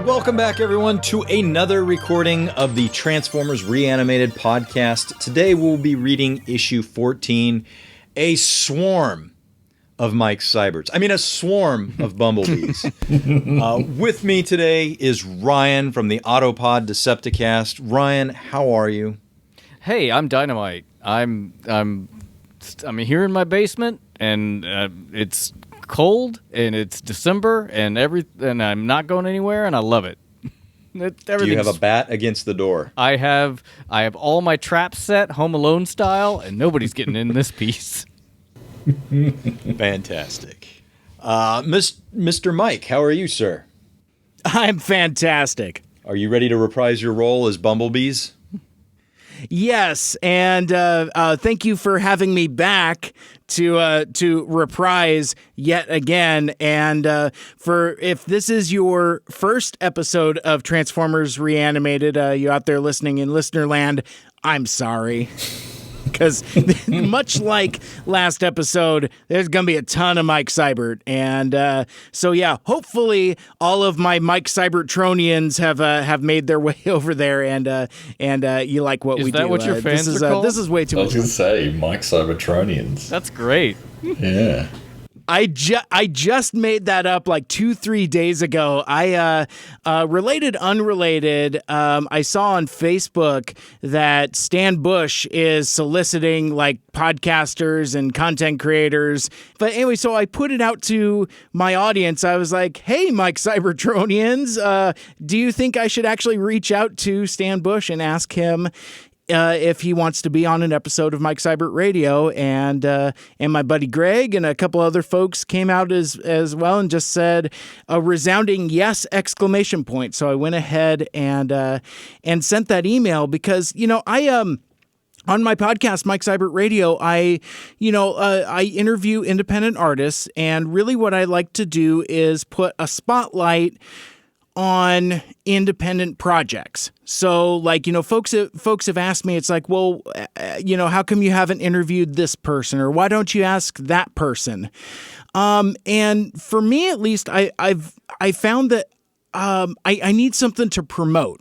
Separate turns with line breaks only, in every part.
Welcome back, everyone, to another recording of the Transformers Reanimated podcast. Today we'll be reading issue 14, A Swarm of Mike Seiberts. I mean, a swarm of bumblebees. With me today is Ryan from the Autopod Decepticast. Ryan, how are you?
Hey, I'm Dynamite. I'm here in my basement, and it's cold, and it's December, and I'm not going anywhere, and I love it.
Do you have a bat against the door?
I have all my traps set, Home Alone style, and nobody's getting in this piece.
Fantastic. Mr. Mike, how are you, sir?
I'm fantastic.
Are you ready to reprise your role as bumblebees?
Yes, and thank you for having me back to reprise yet again. And for if this is your first episode of Transformers Reanimated, you out there listening in listener land, I'm sorry. Because much like last episode, there's going to be a ton of Mike Sebiert. And so, yeah, hopefully all of my Mike Seibertronians have made their way over there and you like what we do.
Is that what your fans are called?
This is way too much.
I was going to say, Mike Seibertronians.
That's great.
Yeah.
I just made that up like 2-3 days ago. I related, unrelated. I saw on Facebook that Stan Bush is soliciting like podcasters and content creators. But anyway, so I put it out to my audience. I was like, "Hey, Mike Seibertronians, do you think I should actually reach out to Stan Bush and ask him if he wants to be on an episode of Mike Sebiert Radio?" And my buddy Greg and a couple other folks came out as well and just said a resounding yes! Exclamation point. So I went ahead and sent that email because, I on my podcast, Mike Sebiert Radio, I interview independent artists, and really what I like to do is put a spotlight on independent projects. So like, folks have asked me, it's like, well, how come you haven't interviewed this person, or why don't you ask that person? And for me, at least, I found that I need something to promote.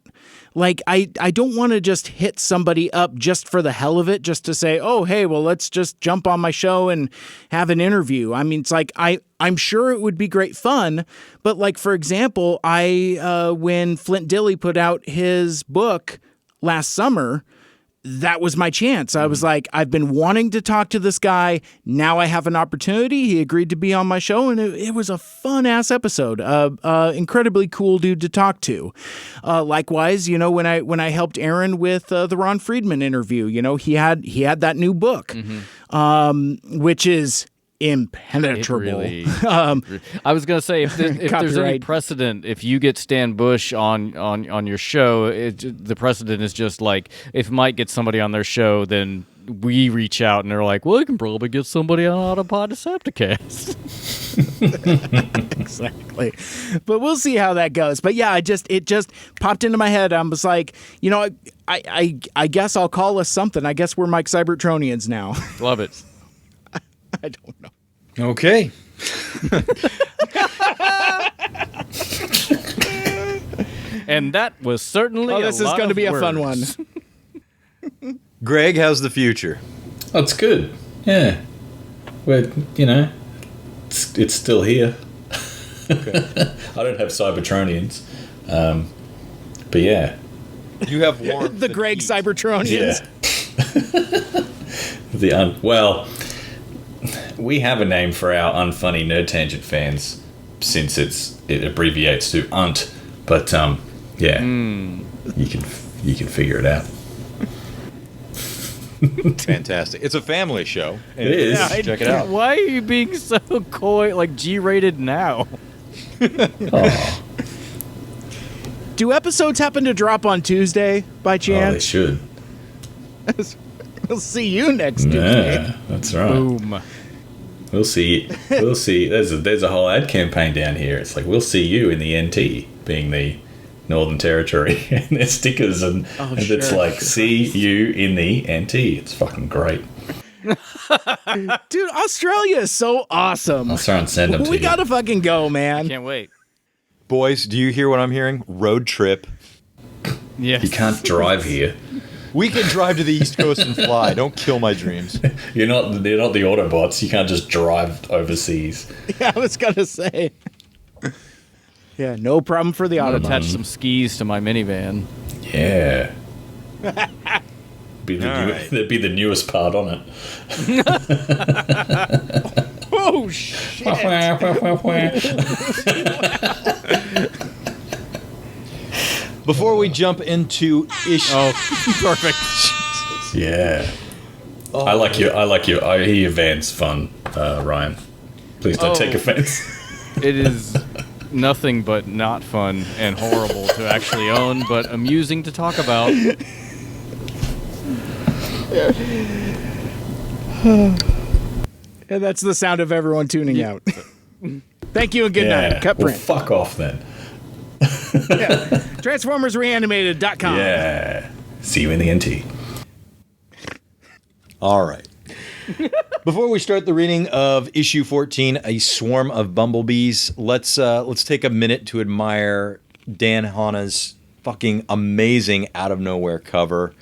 Like, I don't want to just hit somebody up just for the hell of it, just to say, oh, hey, well, let's just jump on my show and have an interview. I mean, it's like, I'm sure it would be great fun, but like, for example, when Flint Dilley put out his book last summer, that was my chance. I was like, I've been wanting to talk to this guy. Now I have an opportunity. He agreed to be on my show, and it was a fun-ass episode. Incredibly cool dude to talk to. Likewise, when I helped Aaron with the Ron Friedman interview, he had that new book, which is impenetrable.
I was going to say, if there's any precedent, if you get Stan Bush on your show, the precedent is just like, if Mike gets somebody on their show, then we reach out and they're like, well, you can probably get somebody on Autopod Decepticast.
Exactly. But we'll see how that goes. But yeah, it just popped into my head. I was like, I guess I'll call us something. I guess we're Mike Seibertronians now.
Love it.
I don't know.
Okay.
And that was certainly
this is going to be a fun one.
Greg, how's the future?
Oh, it's good. Yeah. Well, it's still here. Okay. I don't have Cybertronians. But yeah.
You have warmth.
The Greg Seibertronians.
Yeah. Well, we have a name for our unfunny Nerd Tangent fans, since it abbreviates to UNT. But yeah, you can figure it out.
Fantastic! It's a family show.
It is.
Yeah, check it out.
Why are you being so coy, like G-rated now?
Oh.
Do episodes happen to drop on Tuesday by chance?
Oh, they should.
We'll see you next Tuesday.
Yeah, that's right.
Boom.
We'll see. We'll see. There's a whole ad campaign down here. It's like, we'll see you in the NT, being the Northern Territory, and there's stickers and it's like, see you in the NT. It's fucking great.
Dude, Australia is so awesome.
I'll try and send them to you.
We gotta fucking go, man.
Can't wait.
Boys, do you hear what I'm hearing? Road trip.
Yes.
You can't drive here.
We can drive to the East Coast and fly. Don't kill my dreams.
They're not the Autobots. You can't just drive overseas.
Yeah, I was going to say. Yeah, no problem for the Autobot.
Attach some skis to my minivan.
Yeah. That'd be the newest part on it.
Oh, shit.
Before we jump into issue...
Oh, perfect.
Yeah. I like you. I hear your van's fun, Ryan. Please don't take offense.
It is nothing but not fun and horrible to actually own, but amusing to talk about.
And that's the sound of everyone tuning out. Thank you and good night. Cut print.
Fuck off then.
TransformersReanimated.com.
Yeah. See you in the NT.
All right. Before we start the reading of issue 14, A Swarm of Bumblebees, let's take a minute to admire Dan Hanna's fucking amazing out of nowhere cover,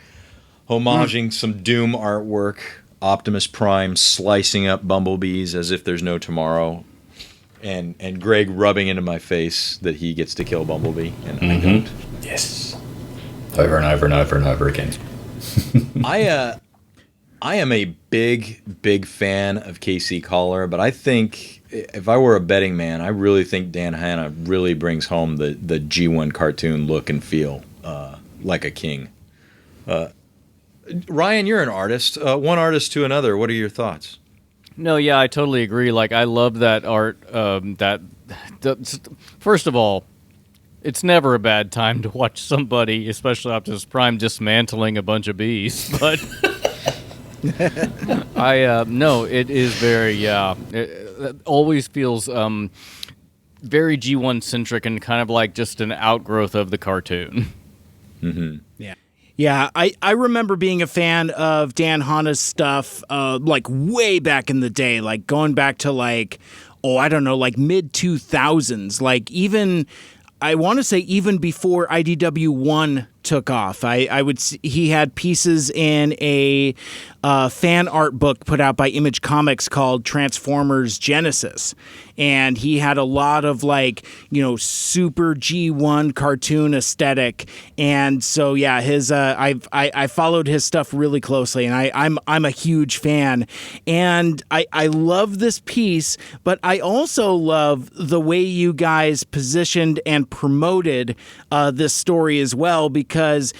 homaging some Doom artwork, Optimus Prime slicing up bumblebees as if there's no tomorrow, and Greg rubbing into my face that he gets to kill Bumblebee and I don't.
Yes. Over and over and over and over again.
I am a big fan of KC Collar, but I think if I were a betting man, I really think Dan Hanna really brings home the G1 cartoon look and feel like a king. Ryan, you're an artist. One artist to another. What are your thoughts?
No, yeah, I totally agree. Like, I love that art. First of all, it's never a bad time to watch somebody, especially Optimus Prime, dismantling a bunch of bees. But no, it is very, it always feels very G1 centric and kind of like just an outgrowth of the cartoon.
Mm-hmm.
Yeah. Yeah, I remember being a fan of Dan Hanna's stuff like way back in the day, like going back to like, I don't know, like mid-2000s, like even, I want to say even before IDW 1 took off. He had pieces in a fan art book put out by Image Comics called Transformers Genesis. And he had a lot of like, super G1 cartoon aesthetic. And so, yeah, I followed his stuff really closely and I'm a huge fan. And I love this piece, but I also love the way you guys positioned and promoted this story as well, because,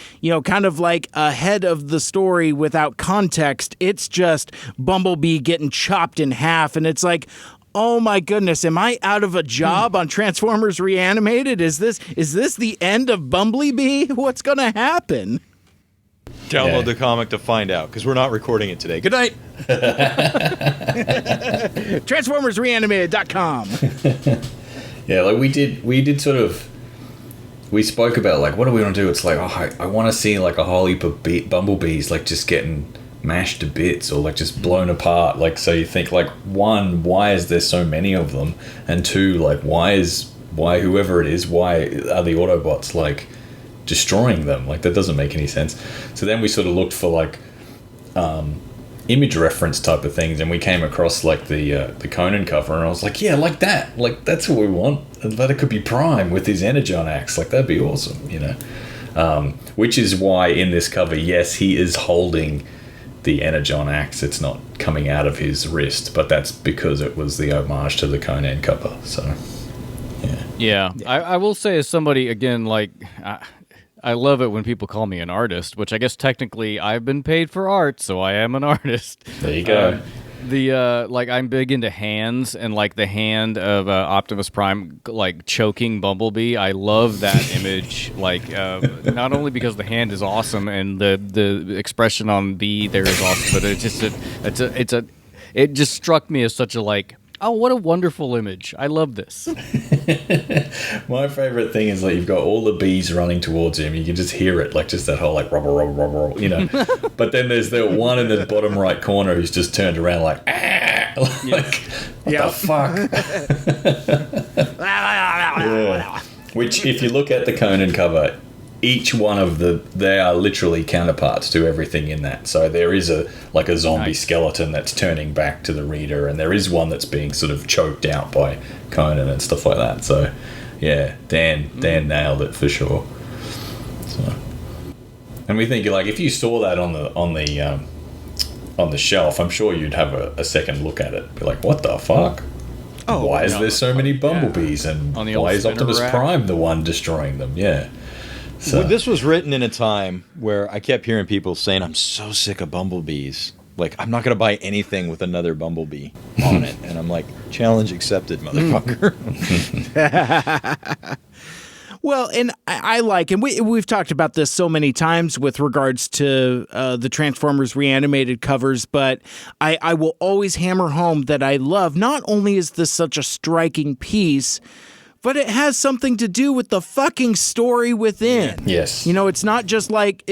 kind of like ahead of the story without context, it's just Bumblebee getting chopped in half. And it's like, oh my goodness, am I out of a job on Transformers Reanimated? Is this the end of Bumblebee? What's going to happen?
Download the comic to find out, because we're not recording it today. Good night.
TransformersReanimated.com.
Yeah, like we did sort of. We spoke about like, what do we want to do? It's like, I want to see like a whole heap of bumblebees like just getting mashed to bits or like just blown apart. Like, so you think like, one, why is there so many of them? And two, like, why whoever it is, why are the Autobots like destroying them? Like, that doesn't make any sense. So then we sort of looked for like image reference type of things, and we came across like the Conan cover, and I was like, yeah, like that, like that's what we want. And that it could be Prime with his Energon axe, like that'd be awesome, which is why in this cover, yes, he is holding the Energon axe. It's not coming out of his wrist, but that's because it was the homage to the Conan cover. So
yeah. I will say, as somebody, again, like I love it when people call me an artist, which I guess technically I've been paid for art, so I am an artist.
There you go.
Like, I'm big into hands, and like the hand of Optimus Prime like choking Bumblebee. I love that image. Like, not only because the hand is awesome and the expression on B there is awesome, but it just struck me as such a like, oh, what a wonderful image. I love this.
My favorite thing is like you've got all the bees running towards him. You can just hear it, like just that whole like rubber, But then there's the one in the bottom right corner who's just turned around like, like what the fuck? Which, if you look at the Conan cover, each one of they are literally counterparts to everything in that. So there is a zombie skeleton that's turning back to the reader, and there is one that's being sort of choked out by Conan and stuff like that. So yeah, Dan nailed it for sure. So, and we think, like, if you saw that on the shelf, I'm sure you'd have a second look at it. Be like, what the fuck? Oh, why is there so many bumblebees, and why is Optimus Prime the one destroying them? Yeah. So.
This was written in a time where I kept hearing people saying, I'm so sick of bumblebees. Like, I'm not going to buy anything with another bumblebee on it. And I'm like, challenge accepted, motherfucker.
Well, and I like, and we've talked about this so many times with regards to the Transformers Reanimated covers, but I will always hammer home that I love, not only is this such a striking piece, but it has something to do with the fucking story within.
Yes.
You know, it's not just like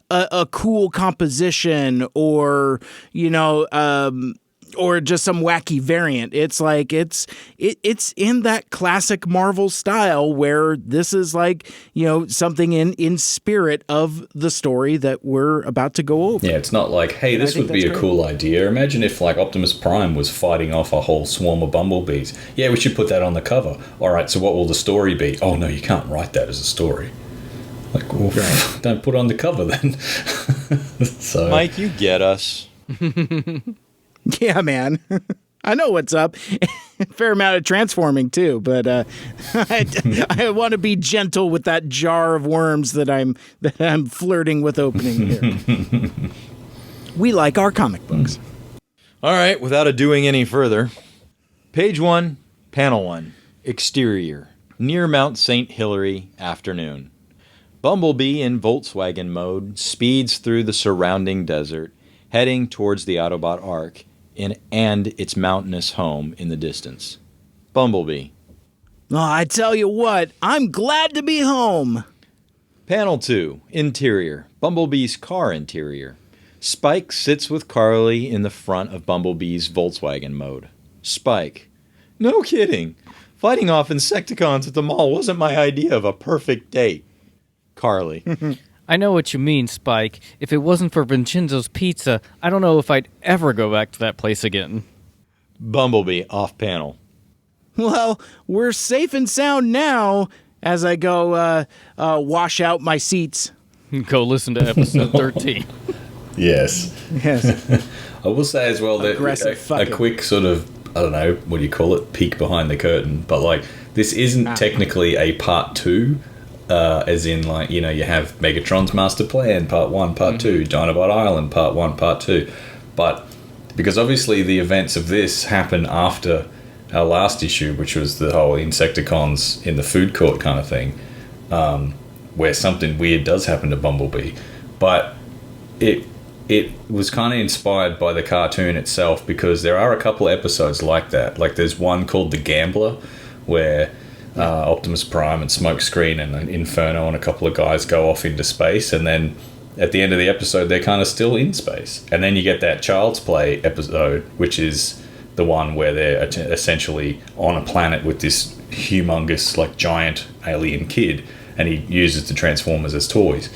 a cool composition or, you know, or just some wacky variant. It's like it's in that classic Marvel style where this is like, you know, something in spirit of the story that we're about to go over.
Yeah, it's not like, hey, this would be a cool idea. Imagine if, like, Optimus Prime was fighting off a whole swarm of bumblebees. Yeah, we should put that on the cover. All right, so what will the story be? Oh no, you can't write that as a story. Like, well, don't put it on the cover then. So,
Mike, you get us.
Yeah, man. I know what's up. Fair amount of transforming too, but I want to be gentle with that jar of worms that I'm flirting with opening here. We like our comic books.
All right, without doing any further. Page 1, Panel 1, Exterior, near Mount St. Hilary, afternoon. Bumblebee in Volkswagen mode speeds through the surrounding desert, heading towards the Autobot Ark and its mountainous home in the distance. Bumblebee.
Oh, I tell you what, I'm glad to be home.
Panel 2, Interior, Bumblebee's car interior. Spike sits with Carly in the front of Bumblebee's Volkswagen mode. Spike. No kidding. Fighting off Insecticons at the mall wasn't my idea of a perfect date. Carly.
I know what you mean, Spike. If it wasn't for Vincenzo's Pizza, I don't know if I'd ever go back to that place again.
Bumblebee, off panel.
Well, we're safe and sound now as I go wash out my seats.
Go listen to episode 13.
Yes. I will say as well that a quick sort of, I don't know, what do you call it, peek behind the curtain, but like, this isn't technically a part 2. As in, like, you know, you have Megatron's Master Plan, Part 1, Part 2, Dinobot Island, Part 1, Part 2. But because obviously the events of this happen after our last issue, which was the whole Insecticons in the food court kind of thing, where something weird does happen to Bumblebee. But it was kind of inspired by the cartoon itself, because there are a couple episodes like that. Like, there's one called The Gambler, where Optimus Prime and Smokescreen and Inferno and a couple of guys go off into space, and then at the end of the episode they're kind of still in space. And then you get that Child's Play episode, which is the one where they're essentially on a planet with this humongous, like, giant alien kid, and he uses the Transformers as toys.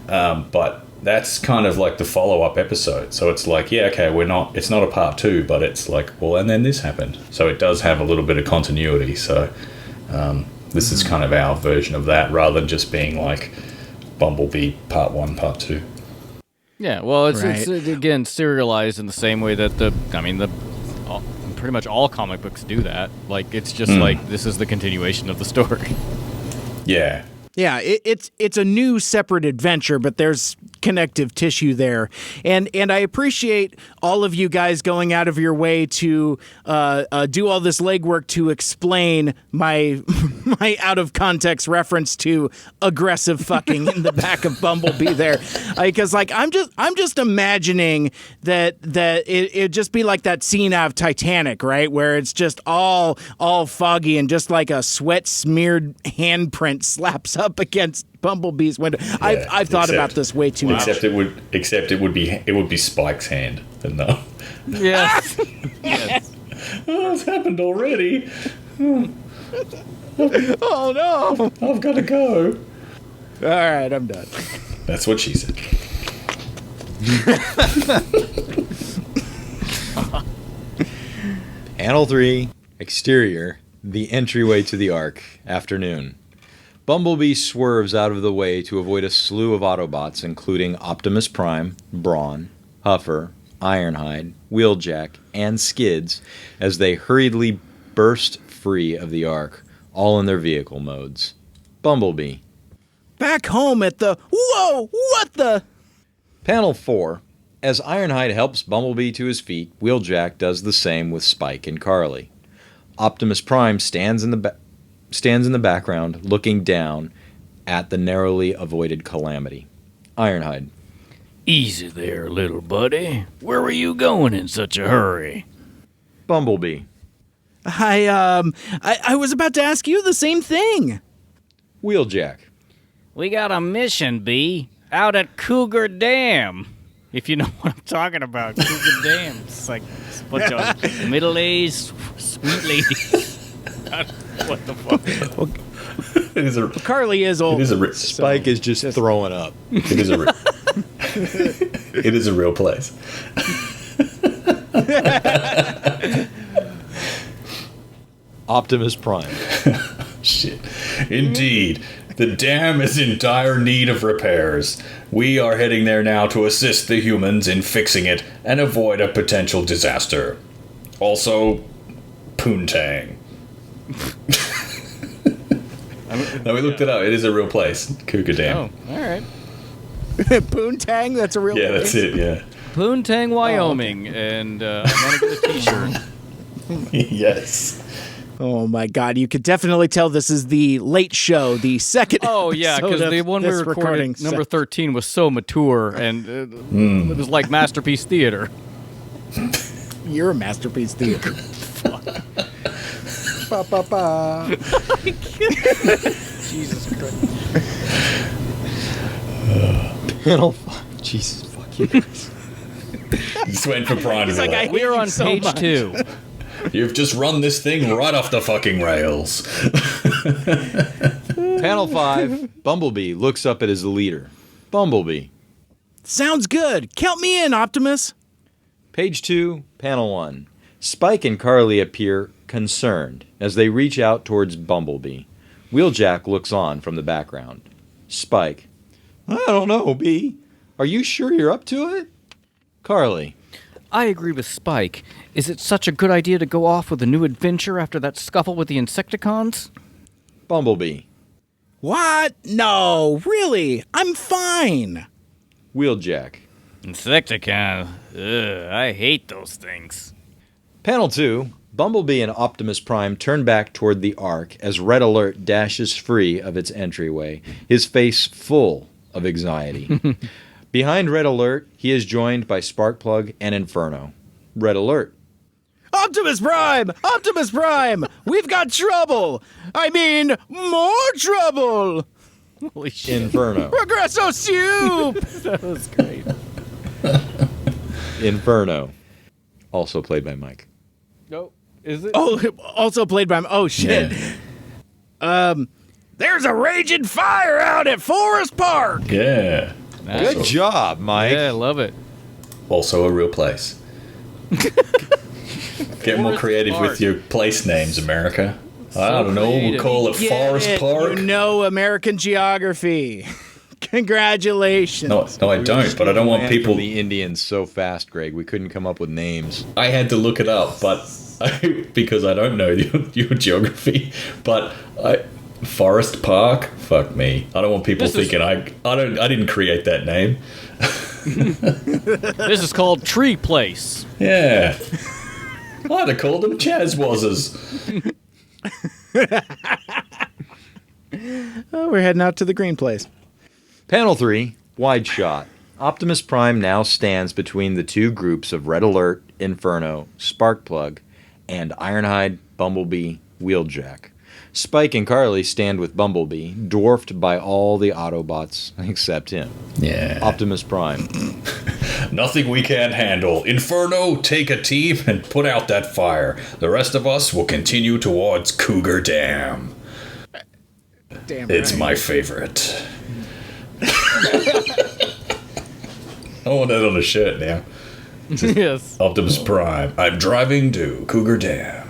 But that's kind of like the follow-up episode. So it's like, yeah, okay, it's not a part 2, but it's like, well, and then this happened. So it does have a little bit of continuity. So this is kind of our version of that, rather than just being like Bumblebee Part 1, Part 2.
Yeah, well, it's again serialized in the same way that pretty much all comic books do that. Like, it's just like, this is the continuation of the story.
Yeah.
Yeah, it's a new separate adventure, but there's connective tissue there. And I appreciate all of you guys going out of your way to do all this legwork to explain my out of context reference to aggressive fucking in the back of Bumblebee there. Because like I'm just imagining that it'd just be like that scene out of Titanic, right? Where it's just all foggy and just like a sweat smeared handprint slaps up against Bumblebee's window. Yeah, I've thought about this way too much.
Except it would be Spike's hand, and no.
Yes. Yes.
Oh, it's happened already.
Oh no!
I've got to go.
All right, I'm done.
That's what she said.
Panel 3, exterior, the entryway to the Ark, afternoon. Bumblebee swerves out of the way to avoid a slew of Autobots, including Optimus Prime, Brawn, Huffer, Ironhide, Wheeljack, and Skids, as they hurriedly burst free of the Ark, all in their vehicle modes. Bumblebee.
Back home at the... Whoa! What the...
Panel 4. As Ironhide helps Bumblebee to his feet, Wheeljack does the same with Spike and Carly. Optimus Prime stands in the background, looking down at the narrowly avoided calamity. Ironhide.
Easy there, little buddy. Where were you going in such a hurry?
Bumblebee.
I was about to ask you the same thing.
Wheeljack.
We got a mission, B, out at Cougar Dam. If you know what I'm talking about, Cougar Dam. It's like a bunch of middle-aged, sweet ladies. What the fuck?
It is a,
Carly is old.
it is a,
Spike is just throwing up.
it is a, it is a real place.
Optimus Prime.
Shit. Indeed. The dam is in dire need of repairs. We are heading there now to assist the humans in fixing it and avoid a potential disaster. Also, Poontang. No, we looked it up. It is a real place. Cougar Dam.
Oh, all right.
Poontang, that's a real
Yeah,
place.
that's it, yeah.
Poontang, Wyoming, and I'm going to get a t-shirt.
Yes.
Oh my God! You could definitely tell this is the late show, the second.
Oh yeah, because the one we recorded, number 13, was so mature, and it was like Masterpiece Theater.
You're a Masterpiece Theater. Ba, ba, ba.
Jesus Christ.
Panel 5. Jesus fucking Christ.
Just waiting for Brian to be
like,
like,
I-
We're
you
on
so
page
much.
2.
you've just run this thing right off the fucking rails.
Panel 5. Bumblebee looks up at his leader. Bumblebee.
Sounds good. Count me in, Optimus.
Page 2, Panel 1. Spike and Carly appear concerned as they reach out towards Bumblebee. Wheeljack looks on from the background. Spike. I don't know, B. Are you sure you're up to it? Carly.
I agree with Spike. Is it such a good idea to go off with a new adventure after that scuffle with the Insecticons?
Bumblebee.
What? No, really. I'm fine.
Wheeljack.
Insecticons? Ugh, I hate those things.
Panel 2. Bumblebee and Optimus Prime turn back toward the Ark as Red Alert dashes free of its entryway, his face full of anxiety. Behind Red Alert, he is joined by Sparkplug and Inferno. Red Alert.
Optimus Prime! Optimus Prime! We've got trouble! I mean, more trouble!
Holy shit.
Inferno.
Progresso Soup!
That was great.
Inferno. Also played by Mike.
No, is it?
Oh, also played by... Oh, shit.
Yeah.
There's a raging fire out at Forest Park!
Yeah.
Nice.
Good job, Mike.
Yeah, I love it.
Also a real place. Get more creative with your place names, America. I don't know, we'll
creative.
call it
Get
Forest
it.
Park.
You know American geography. Congratulations.
No, I don't, but I don't want
Ran
people...
from the Indians so fast, Greg. We couldn't come up with names.
I had to look it up, but because I don't know your geography. But Forest Park, fuck me. I don't want people thinking I didn't create that name.
This is called Tree Place.
Yeah, I'd have called them Chazwazzers.
Oh, we're heading out to the green place.
Panel 3, wide shot. Optimus Prime now stands between the two groups of Red Alert, Inferno, Sparkplug, and Ironhide, Bumblebee, Wheeljack. Spike and Carly stand with Bumblebee, dwarfed by all the Autobots except him.
Yeah.
Optimus Prime.
Nothing we can't handle. Inferno, take a team and put out that fire. The rest of us will continue towards Cougar Dam.
Damn
It's
right.
my favorite. I want that on a shirt now.
Yes.
Optimus Prime. I'm driving to Cougar Dam.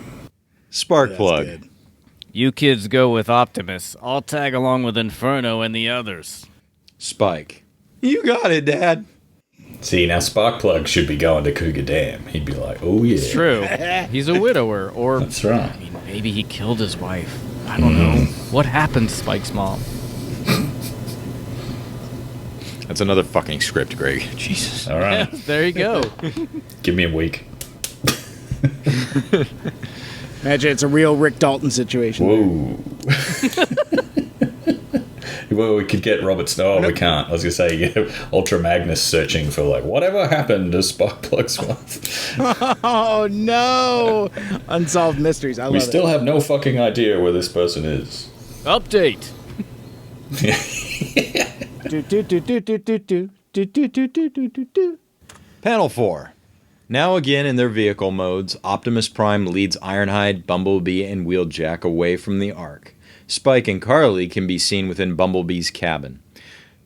Sparkplug.
Good.
You kids go with Optimus. I'll tag along with Inferno and the others.
Spike. You got it, Dad.
See, now Sparkplug should be going to Cougar Dam. He'd be like, oh yeah.
It's true. He's a widower, or
That's right.
I mean, maybe he killed his wife. I don't know. What happened to Spike's mom?
That's another fucking script, Greg. Jesus.
All right.
There you go.
Give me a week.
Imagine it's a real Rick Dalton situation.
Whoa. Well, we could get Robert Snow. Oh, we can't. I was going to say, Ultra Magnus searching for, like, whatever happened to Sparkplug's wife.
Oh, no. Unsolved mysteries. I love
We
it.
still have no fucking idea where this person is.
Update.
Panel 4. Now again in their vehicle modes, Optimus Prime leads Ironhide, Bumblebee, and Wheeljack away from the Ark. Spike and Carly can be seen within Bumblebee's cabin.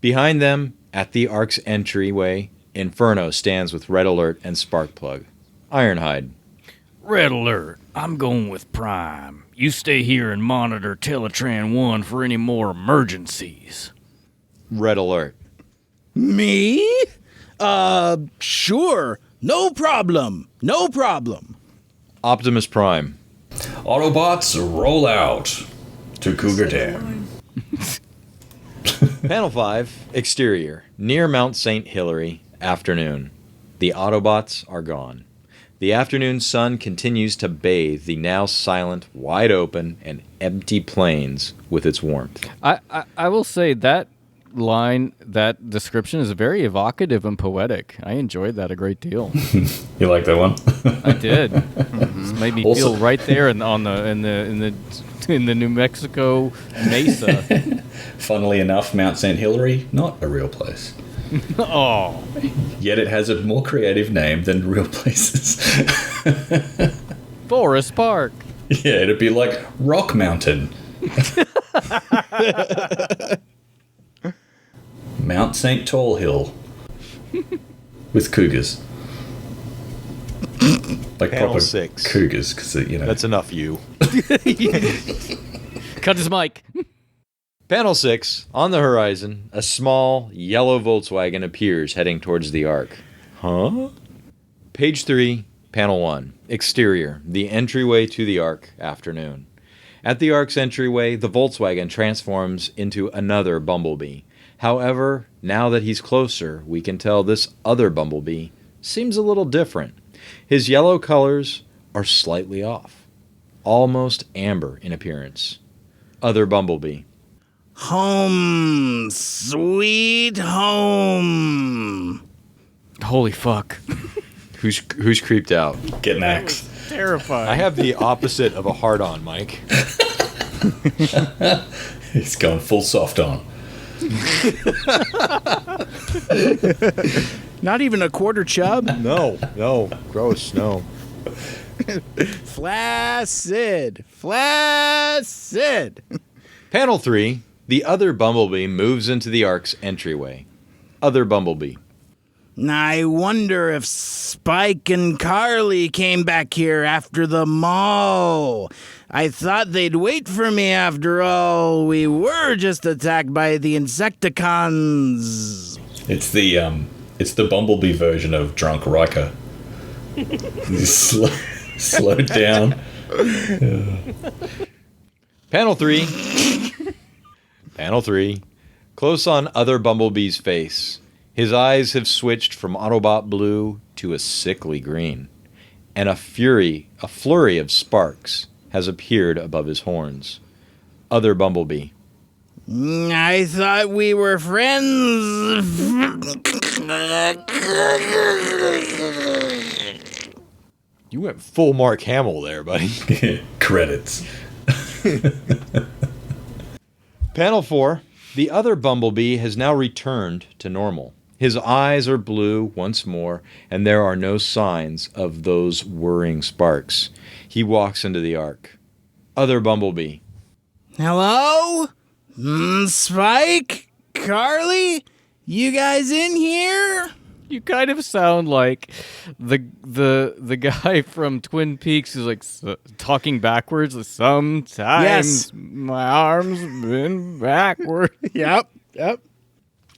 Behind them, at the Ark's entryway, Inferno stands with Red Alert and Sparkplug. Ironhide.
Red Alert. I'm going with Prime. You stay here and monitor Teletran 1 for any more emergencies.
Red Alert.
Me? Sure. No problem. No problem.
Optimus Prime.
Autobots, roll out to Cougar Dam.
Panel 5. Exterior. Near Mount St. Hilary. Afternoon. The Autobots are gone. The afternoon sun continues to bathe the now silent, wide open, and empty plains with its warmth.
I will say that line, that description is very evocative and poetic. I enjoyed that a great deal.
You like that one?
I did. This made me
Also-
feel right there in the New Mexico mesa.
Funnily enough, Mount St. Hilary, not a real place.
Oh,
Yet it has a more creative name than real places.
Forest Park.
Yeah, it'd be like Rock Mountain. Mount St. Tall Hill. With cougars. Like
Panel
proper
6.
cougars, because,
That's enough, you.
Cut his mic.
Panel 6. On the horizon, a small, yellow Volkswagen appears heading towards the Ark. Huh? Page 3, Panel 1. Exterior. The entryway to the Ark. Afternoon. At the Ark's entryway, the Volkswagen transforms into another Bumblebee. However, now that he's closer, we can tell this other Bumblebee seems a little different. His yellow colors are slightly off. Almost amber in appearance. Other Bumblebee.
Home. Sweet home.
Holy fuck.
Who's creeped out?
Getting axed.
Terrifying.
I have the opposite of a hard-on, Mike.
He's going full soft on.
Not even a quarter chub.
No, gross, no.
Flaccid.
Panel 3. The other Bumblebee moves into the Ark's entryway. Other Bumblebee.
I wonder if Spike and Carly came back here after the mall. I thought they'd wait for me after all. We were just attacked by the Insecticons.
It's the Bumblebee version of Drunk Riker. He's slowed down.
Panel 3. Panel 3. Close on other Bumblebee's face. His eyes have switched from Autobot blue to a sickly green. And a flurry of sparks has appeared above his horns. Other Bumblebee.
I thought we were friends.
You went full Mark Hamill there, buddy.
Credits.
Panel 4. The other Bumblebee has now returned to normal. His eyes are blue once more, and there are no signs of those whirring sparks. He walks into the Ark. Other Bumblebee.
Hello? Spike? Carly? You guys in here?
You kind of sound like the guy from Twin Peaks who's like talking backwards. Sometimes my arms bend backward.
Yep.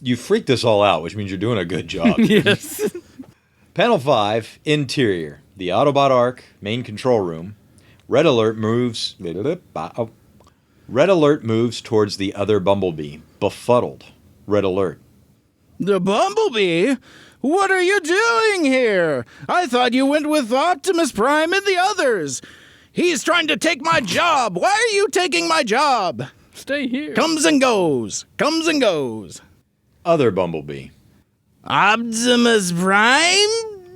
You freaked us all out, which means you're doing a good job.
Yes.
Panel 5, Interior. The Autobot Arc, main control room. Red Alert moves towards the other Bumblebee. Befuddled. Red Alert.
The Bumblebee? What are you doing here? I thought you went with Optimus Prime and the others. He's trying to take my job. Why are you taking my job?
Stay here.
Comes and goes.
Other Bumblebee.
Optimus Prime?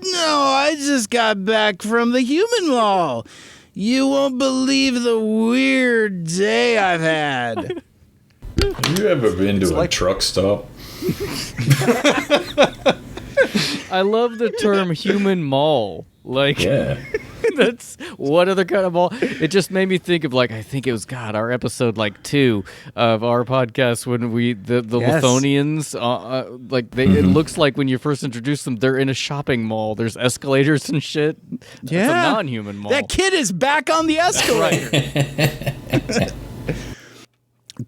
No, I just got back from the human mall. You won't believe the weird day I've had.
Have you ever been to a truck stop?
I love the term human mall. Like,
yeah.
That's what other kind of mall? It just made me think of, like, I think it was our episode 2 of our podcast when the Lithonians it looks like when you first introduce them they're in a shopping mall. There's escalators and shit.
Yeah,
it's a non-human mall.
That kid is back on the escalator.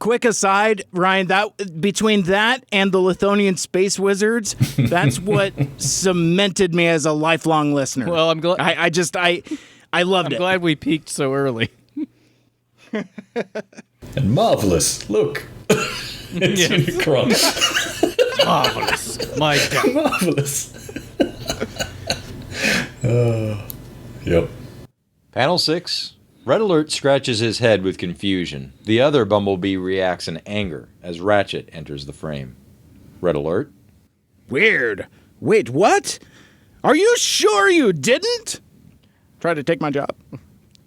Quick aside, Ryan, that between that and the Lithonian space wizards, that's what cemented me as a lifelong listener.
Well, I'm glad.
I loved it.
I'm glad we peaked so early.
And marvelous. Look. It's Unicron.
Marvelous. My God.
Marvelous. Yep.
Panel 6. Red Alert scratches his head with confusion. The other Bumblebee reacts in anger as Ratchet enters the frame. Red Alert.
Weird. Wait, what? Are you sure you didn't? Try to take my job.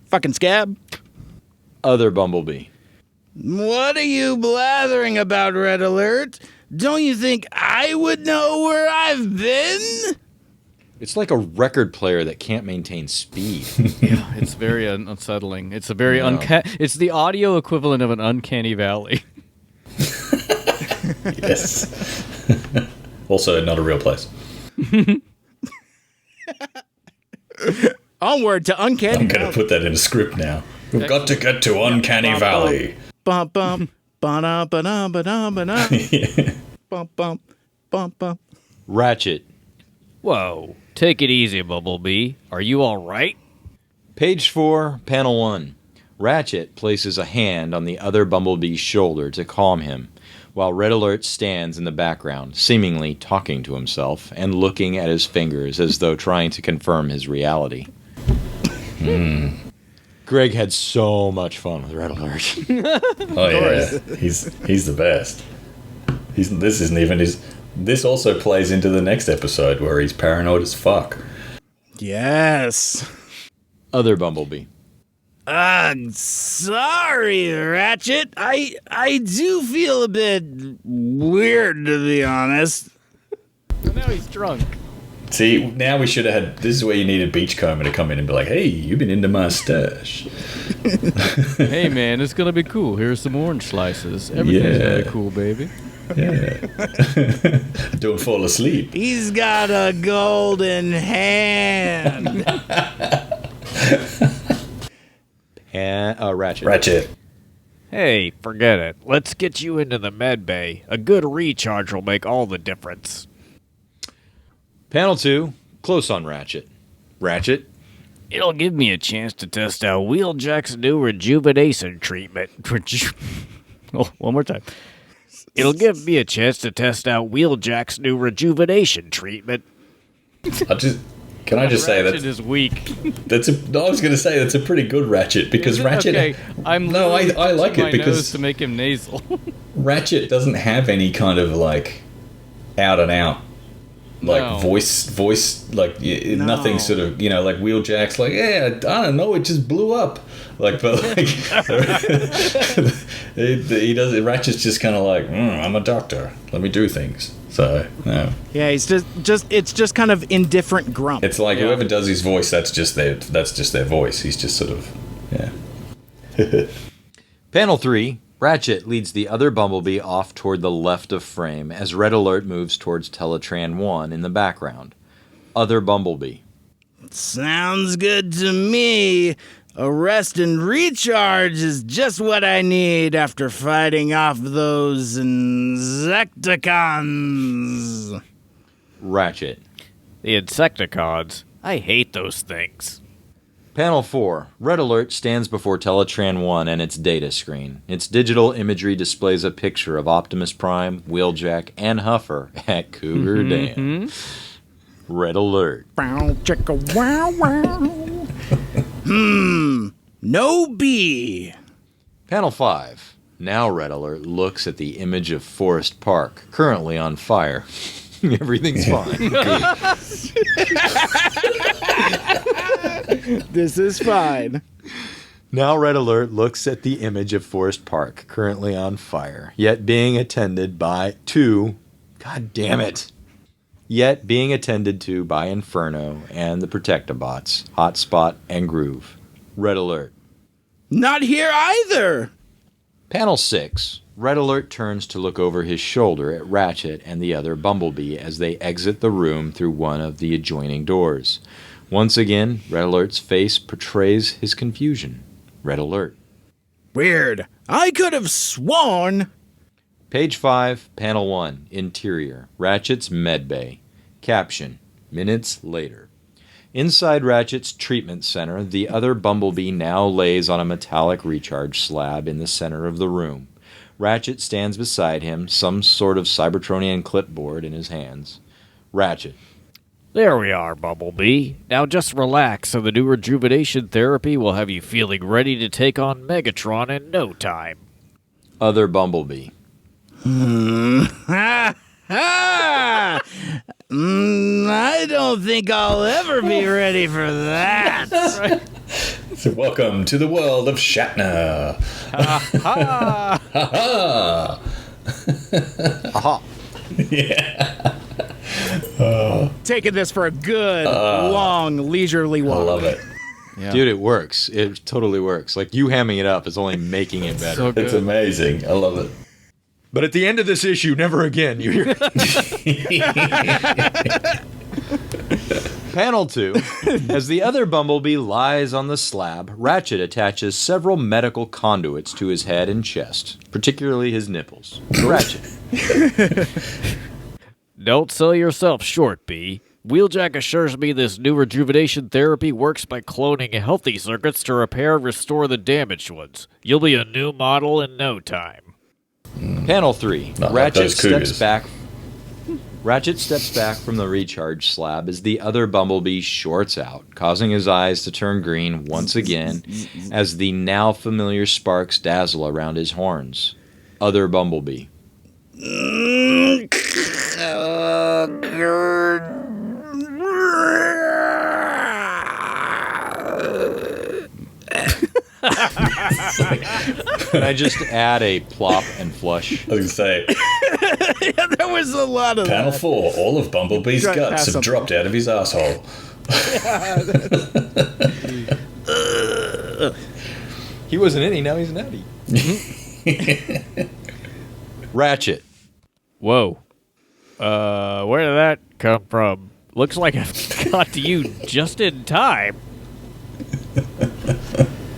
Fucking scab.
Other Bumblebee.
What are you blathering about, Red Alert? Don't you think I would know where I've been?
It's like a record player that can't maintain speed.
Yeah, it's very unsettling. It's a very it's the audio equivalent of an uncanny valley.
Yes. Also, not a real place.
Onward to Uncanny Valley.
I'm going to put that in a script now. We've got to get to Uncanny Valley.
Bump, bump, ba-da, ba-da, ba-da, ba-da. Bump, bump, bump, bump.
Ratchet.
Whoa. Take it easy, Bumblebee. Are you all right?
Page 4, Panel 1. Ratchet places a hand on the other Bumblebee's shoulder to calm him, while Red Alert stands in the background, seemingly talking to himself and looking at his fingers as though trying to confirm his reality. Greg had so much fun with Red Alert.
Oh yeah, he's the best. This isn't even his. This also plays into the next episode where he's paranoid as fuck.
Yes.
Other Bumblebee.
Sorry, Ratchet. I do feel a bit weird, to be honest.
Now he's drunk.
See, now we should have had... This is where you needed Beachcomber to come in and be like, hey, you've been into my stash.
Hey, man, it's going to be cool. Here's some orange slices. Everything's going to be cool, baby.
Yeah. Don't fall asleep.
He's got a golden hand.
And Ratchet.
Ratchet.
Hey, forget it. Let's get you into the med bay. A good recharge will make all the difference.
Panel 2, close on Ratchet. Ratchet.
It'll give me a chance to test out Wheeljack's new rejuvenation treatment. One more time. It'll give me a chance to test out Wheeljack's new rejuvenation treatment.
Can I just say that
Ratchet is weak.
I was going to say that's a pretty good Ratchet because Ratchet.
Okay, I
like it because
nose to make him nasal.
Ratchet doesn't have any kind of like out and out voice nothing sort of like Wheeljack's like I don't know, it just blew up but he does. Ratchet's just kind of like I'm a doctor, let me do things. So no.
Yeah, he's it's just kind of indifferent grump.
It's like whoever does his voice, that's just their voice. He's just sort of
Panel 3, Ratchet leads the other Bumblebee off toward the left of frame as Red Alert moves towards Teletran 1 in the background. Other Bumblebee.
Sounds good to me. A rest and recharge is just what I need after fighting off those Insecticons.
Ratchet.
The Insecticons. I hate those things.
Panel 4. Red Alert stands before Teletran 1 and its data screen. Its digital imagery displays a picture of Optimus Prime, Wheeljack, and Huffer at Cougar Dam. Red Alert.
Bow, chicka, wow, wow. No B.
Panel 5. Now Red Alert looks at the image of Forest Park, currently on fire. Everything's fine.
This is fine.
Now Red Alert looks at the image of Forest Park, currently on fire, yet being attended by God damn it. Yet being attended to by Inferno and the Protectobots, Hotspot and Groove. Red Alert.
Not here either.
Panel 6. Red Alert turns to look over his shoulder at Ratchet and the other Bumblebee as they exit the room through one of the adjoining doors. Once again, Red Alert's face portrays his confusion. Red Alert.
Weird. I could have sworn.
Page 5, Panel 1, Interior, Ratchet's Medbay. Caption, minutes later. Inside Ratchet's treatment center, the other Bumblebee now lays on a metallic recharge slab in the center of the room. Ratchet stands beside him, some sort of Cybertronian clipboard in his hands. Ratchet.
There we are, Bumblebee. Now just relax, and the new rejuvenation therapy will have you feeling ready to take on Megatron in no time.
Other Bumblebee.
I don't think I'll ever be ready for that.
So welcome to the world of Shatner.
Ha ha!
Aha.
Yeah.
Taking this for a good, long, leisurely walk.
I love it.
Yeah.
Dude, it works. It totally works. Like, you hamming it up is only making it better.
So good.
It's amazing. I love it.
But at the end of this issue, never again. You hear? Panel 2. As the other Bumblebee lies on the slab, Ratchet attaches several medical conduits to his head and chest, particularly his nipples. Ratchet.
Don't sell yourself short, B. Wheeljack assures me this new rejuvenation therapy works by cloning healthy circuits to repair and restore the damaged ones. You'll be a new model in no time.
Panel 3.
Not like
Ratchet
those
steps
cougars.
back. Ratchet steps back from the recharge slab as the other Bumblebee shorts out, causing his eyes to turn green once again as the now familiar sparks dazzle around his horns. Other Bumblebee. Can I just add a plop and flush?
I was going to say,
Yeah, there was a lot of
Panel
that.
4, all of Bumblebee's
Try to
guts
pass
have
something.
dropped out of his asshole.
He was an innie, now he's an outie. Ratchet.
Whoa. Where did that come from? Looks like I've got to you just in time.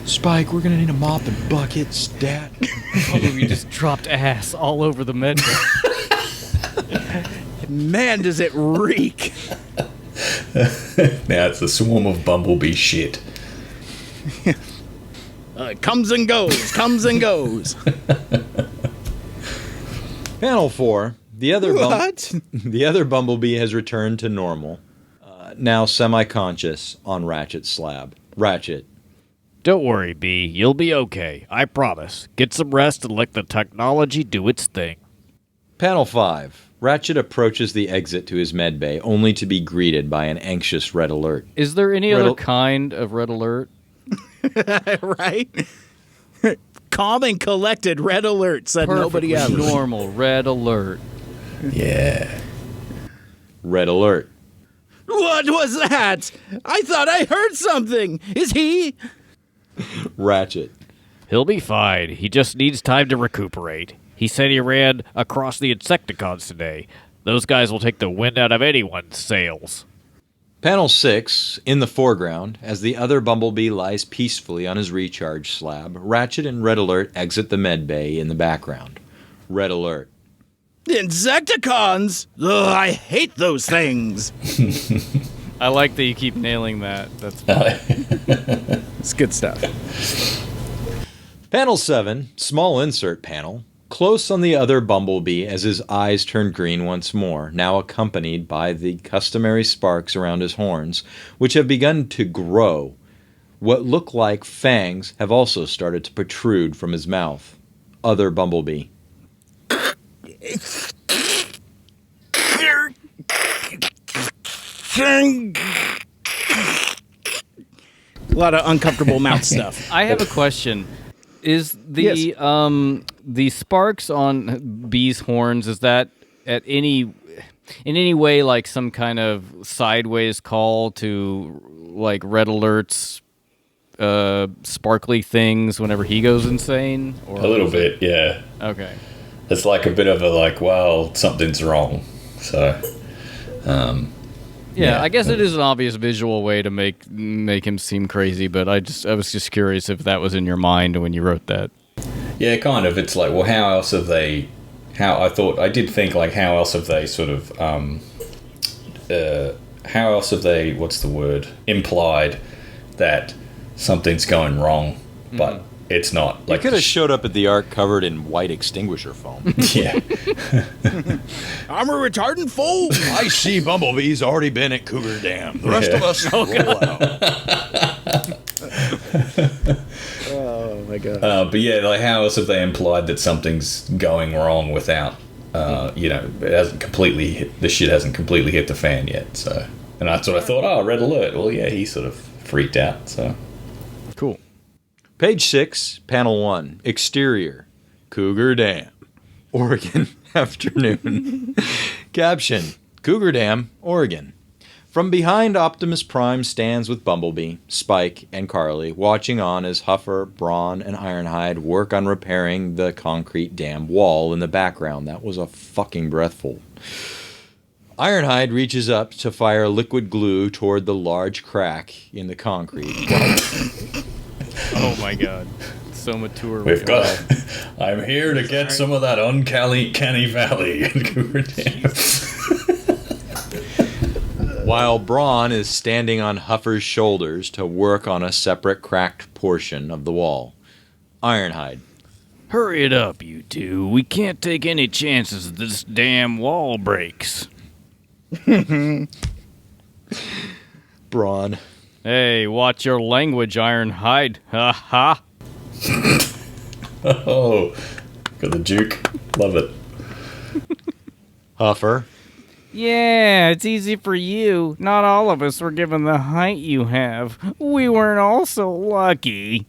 Spike, we're gonna need a mop and bucket, stat.
Bumblebee just dropped ass all over the med bay.
Man, does it reek.
Now it's a swarm of Bumblebee shit.
Comes and goes, comes and goes.
Panel 4. The other
What?
the other Bumblebee has returned to normal, now semi-conscious on Ratchet's slab. Ratchet.
Don't worry, B. You'll be okay. I promise. Get some rest and let the technology do its thing.
Panel 5. Ratchet approaches the exit to his medbay, only to be greeted by an anxious Red Alert.
Is there any
Red
other
al-
kind of red alert?
Right? Calm and collected Red Alert, said nobody else.
Normal red alert.
Yeah.
Red Alert.
What was that? I thought I heard something. Is he?
Ratchet.
He'll be fine. He just needs time to recuperate. He said he ran across the Insecticons today. Those guys will take the wind out of anyone's sails.
Panel 6, in the foreground, as the other Bumblebee lies peacefully on his recharge slab, Ratchet and Red Alert exit the med bay in the background. Red Alert.
Insecticons! Ugh, I hate those things.
I like that you keep nailing that. That's fun.
It's good stuff.
Panel 7, small insert panel, close on the other Bumblebee as his eyes turn green once more, now accompanied by the customary sparks around his horns, which have begun to grow. What look like fangs have also started to protrude from his mouth. Other Bumblebee.
A lot of uncomfortable mouth stuff.
I have a question. Is the the sparks on Bee's horns, is that at in any way like some kind of sideways call to like Red Alert's sparkly things whenever he goes insane? Or
a little bit, yeah.
Okay.
It's like a bit of a like, well, something's wrong. So,
yeah, I guess it is an obvious visual way to make him seem crazy, but I was just curious if that was in your mind when you wrote that.
Yeah, kind of. It's like, well, how else have they? I did think like, how else have they sort of? How else have they? What's the word? Implied that something's going wrong, but it's not.
Like, he could have showed up at the Ark covered in white extinguisher foam.
Yeah.
I'm a retardant fool.
I see Bumblebee's already been at Cougar Dam. The rest of us roll out.
Oh my god.
But yeah, like, how else have they implied that something's going wrong without, it hasn't completely the shit hasn't completely hit the fan yet. So, and that's what I thought. Oh, Red Alert. Well, yeah, he sort of freaked out. So,
cool.
Page 6, Panel 1, Exterior, Cougar Dam, Oregon, afternoon. Caption, Cougar Dam, Oregon. From behind, Optimus Prime stands with Bumblebee, Spike, and Carly, watching on as Huffer, Brawn, and Ironhide work on repairing the concrete dam wall in the background. That was a fucking breathful. Ironhide reaches up to fire liquid glue toward the large crack in the concrete.
Oh my god. So mature.
We've got. I'm here to get some of that uncanny valley in Cougar Dam.
While Brawn is standing on Huffer's shoulders to work on a separate cracked portion of the wall. Ironhide.
Hurry it up, you two. We can't take any chances this damn wall breaks.
Brawn.
Hey, watch your language, Ironhide. Ha ha.
Oh, got the juke. Love it.
Huffer.
Yeah, it's easy for you. Not all of us were given the height you have. We weren't all so lucky.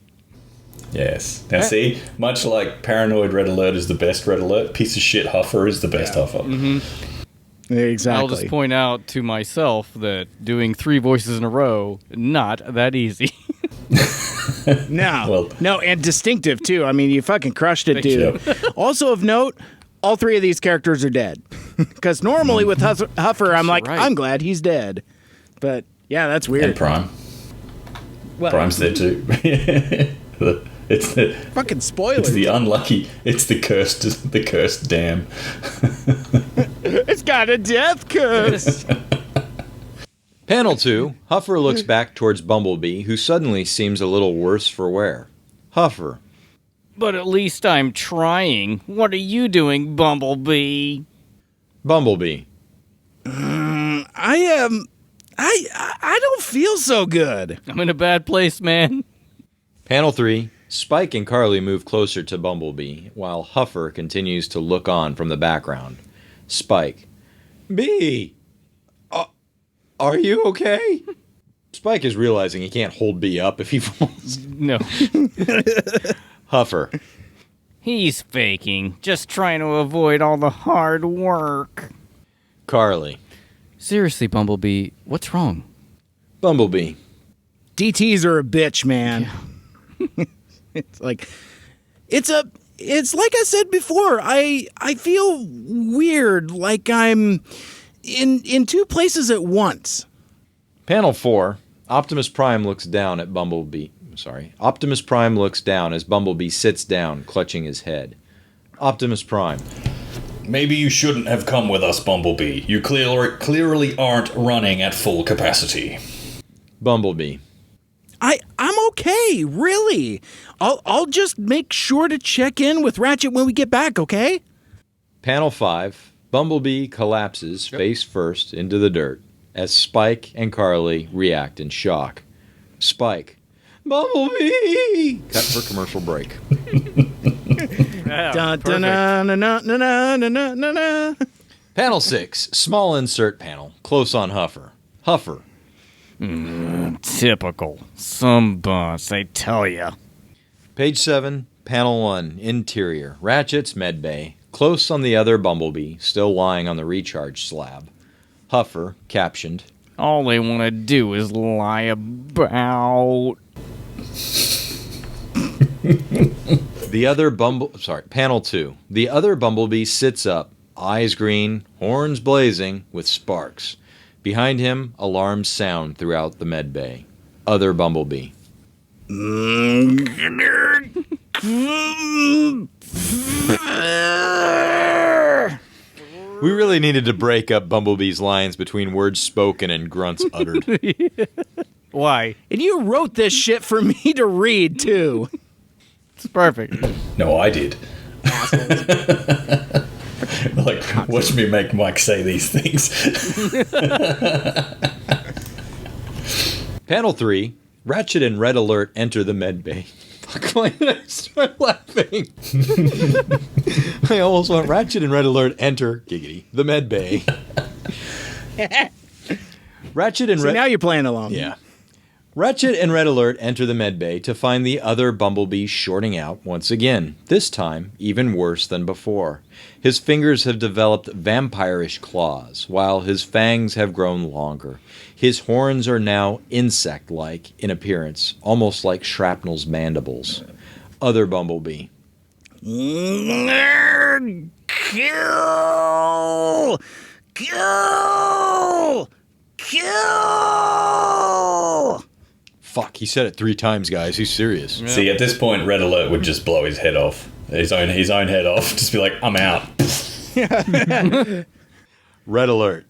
Yes. Now see, much like Paranoid Red Alert is the best Red Alert, piece of shit Huffer is the best Huffer.
Mm-hmm.
Exactly.
I'll just point out to myself that doing 3 voices in a row, not that easy.
No, and distinctive too. I mean, you fucking crushed it, dude. Also of note, all 3 of these characters are dead. Because normally with Huffer, I'm like, I'm glad he's dead. But yeah, that's weird.
And Prime.
Well,
Prime's there too. It's the
fucking spoiler.
It's the unlucky. It's the cursed dam.
It's got a death curse.
Panel 2, Huffer looks back towards Bumblebee, who suddenly seems a little worse for wear. Huffer.
But at least I'm trying. What are you doing, Bumblebee?
Bumblebee.
I don't feel so good.
I'm in a bad place, man.
Panel 3, Spike and Carly move closer to Bumblebee, while Huffer continues to look on from the background. Spike. Bee! Are you okay? Spike is realizing he can't hold Bee up if he falls.
No.
Huffer.
He's faking, just trying to avoid all the hard work.
Carly.
Seriously, Bumblebee, what's wrong?
Bumblebee.
DTs are a bitch, man.
Yeah.
It's like it's like I said before. I feel weird, like I'm in two places at once.
Panel 4. Optimus Prime looks down at Bumblebee. Optimus Prime looks down as Bumblebee sits down, clutching his head. Optimus Prime.
Maybe you shouldn't have come with us, Bumblebee. You clearly aren't running at full capacity.
Bumblebee.
I'm okay, really. I'll just make sure to check in with Ratchet when we get back, okay?
Panel 5. Bumblebee collapses face first into the dirt as Spike and Carly react in shock. Spike. Bumblebee! Cut for commercial break. Panel 6. Small insert panel. Close on Huffer. Huffer.
Typical. Some boss, I tell ya.
Page 7. Panel 1. Interior. Ratchet's medbay. Close on the other Bumblebee, still lying on the recharge slab. Huffer, captioned.
All they want to do is lie about.
Panel 2. The other Bumblebee sits up, eyes green, horns blazing, with sparks. Behind him, alarms sound throughout the medbay. Other Bumblebee. We really needed to break up Bumblebee's lines between words spoken and grunts uttered.
Why?
And you wrote this shit for me to read, too.
It's perfect.
No, I did. Like, watch me make Mike say these things.
Panel 3. Ratchet and Red Alert enter the medbay. Fuck, why did I start laughing? I almost want Ratchet and Red Alert enter, giggity, the medbay. Ratchet and
now you're playing along.
Yeah. Ratchet and Red Alert enter the medbay to find the other Bumblebee shorting out once again, this time even worse than before. His fingers have developed vampirish claws, while his fangs have grown longer. His horns are now insect-like in appearance, almost like shrapnel's mandibles. Other Bumblebee.
Kill! Kill! Kill!
Fuck, he said it 3 times, guys. He's serious.
Yeah. See, at this point, Red Alert would just blow his head off. His own head off. Just be like, I'm out.
Red Alert.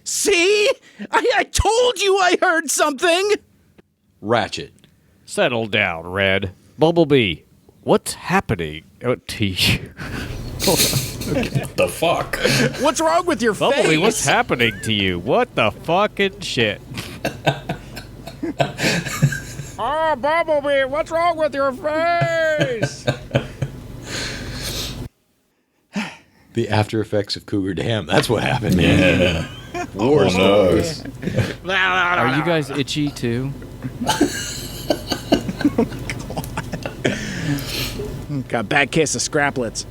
See? I told you I heard something!
Ratchet.
Settle down, Red. Bumblebee, what's happening to you?
Okay. What the fuck?
What's wrong with your
Bumblebee,
face?
what's happening to you? What the fucking shit?
Oh, Bumblebee, what's wrong with your face?
The after effects of Cougar Dam. That's what happened.
Yeah.
War stories.
Are you guys itchy too?
Got a bad case of scraplets.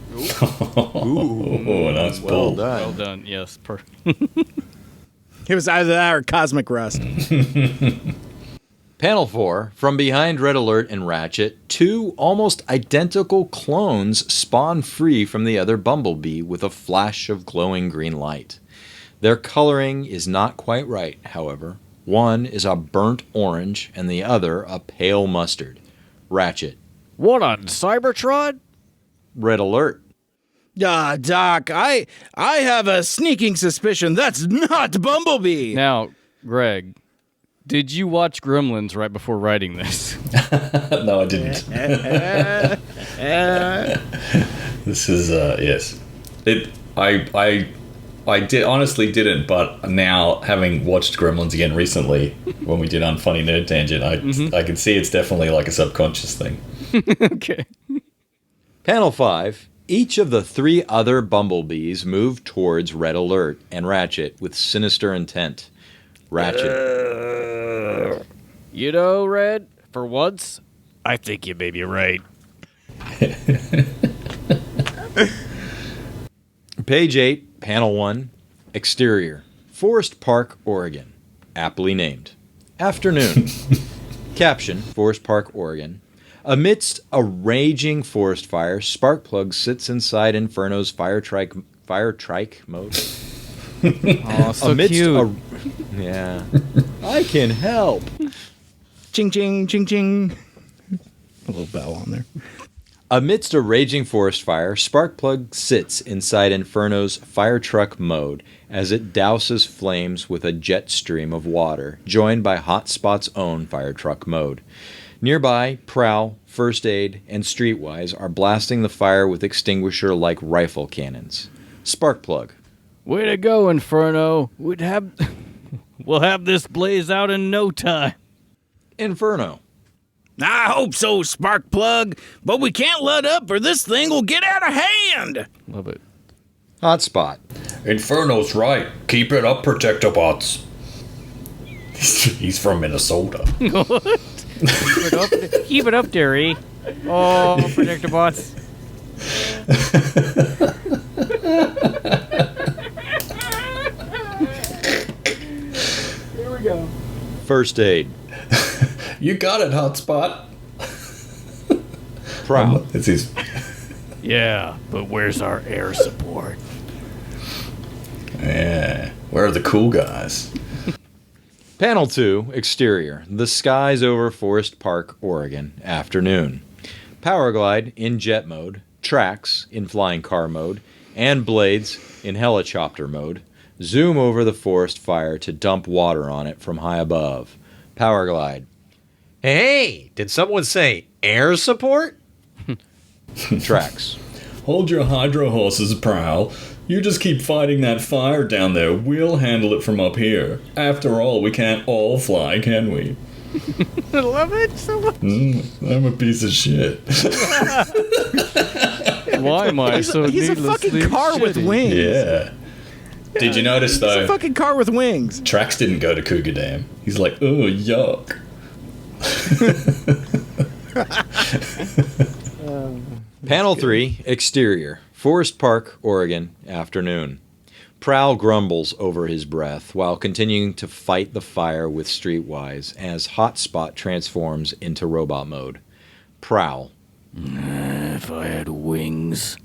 Ooh, nice pull.
Well done. Yes.
It was either that or cosmic rust.
Panel 4. From behind Red Alert and Ratchet, 2 almost identical clones spawn free from the other Bumblebee with a flash of glowing green light. Their coloring is not quite right, however. One is a burnt orange and the other a pale mustard. Ratchet.
What on Cybertron?
Red Alert.
Doc, I have a sneaking suspicion that's not Bumblebee.
Now, Greg, did you watch Gremlins right before writing this?
No, I didn't. This is yes. I honestly didn't, but now having watched Gremlins again recently, when we did Unfunny Nerd Tangent, I can see it's definitely like a subconscious thing.
Okay.
Panel 5. Each of the 3 other Bumblebees move towards Red Alert and Ratchet with sinister intent. Ratchet.
You know, Red, for once, I think you may be right.
Page 8, Panel 1, Exterior, Forest Park, Oregon. Aptly named. Afternoon. Caption, Forest Park, Oregon. Amidst a raging forest fire, Sparkplug sits inside Inferno's fire trike mode.
Oh, so cute.
Yeah. I can help.
Ching, ching, ching, ching. A little bell on there.
Amidst a raging forest fire, Sparkplug sits inside Inferno's fire truck mode as it douses flames with a jet stream of water, joined by Hotspot's own fire truck mode. Nearby, Prowl, First Aid, and Streetwise are blasting the fire with extinguisher-like rifle cannons. Sparkplug.
Way to go, Inferno. We'll have this blaze out in no time.
Inferno.
I hope so, Sparkplug, but we can't let up or this thing will get out of hand.
Love it.
Hotspot.
Inferno's right. Keep it up, Protectobots. He's from Minnesota.
Keep it up, Derry. Oh, Protectobots.
Here we go.
First Aid.
You got it, Hotspot.
Prowl.
It's his.
Yeah, but where's our air support?
Yeah. Where are the cool guys?
Panel 2, Exterior. The skies over Forest Park, Oregon. Afternoon. Powerglide in jet mode. Tracks in flying car mode. And Blades in helicopter mode. Zoom over the forest fire to dump water on it from high above. Powerglide. Hey, did someone say air support? Tracks.
Hold your hydro horses, Prowl. You just keep fighting that fire down there. We'll handle it from up here. After all, we can't all fly, can we?
I love it so much.
I'm a piece of shit.
Why am I so
He's a
needlessly
fucking car with
shitty?
wings.
Yeah. Did you notice, though?
He's a fucking car with wings.
Trax didn't go to Cougar Dam. He's like, oh, yuck.
Panel 3, Exterior. Forest Park, Oregon. Afternoon. Prowl grumbles over his breath while continuing to fight the fire with Streetwise as Hotspot transforms into robot mode. Prowl.
If I had wings.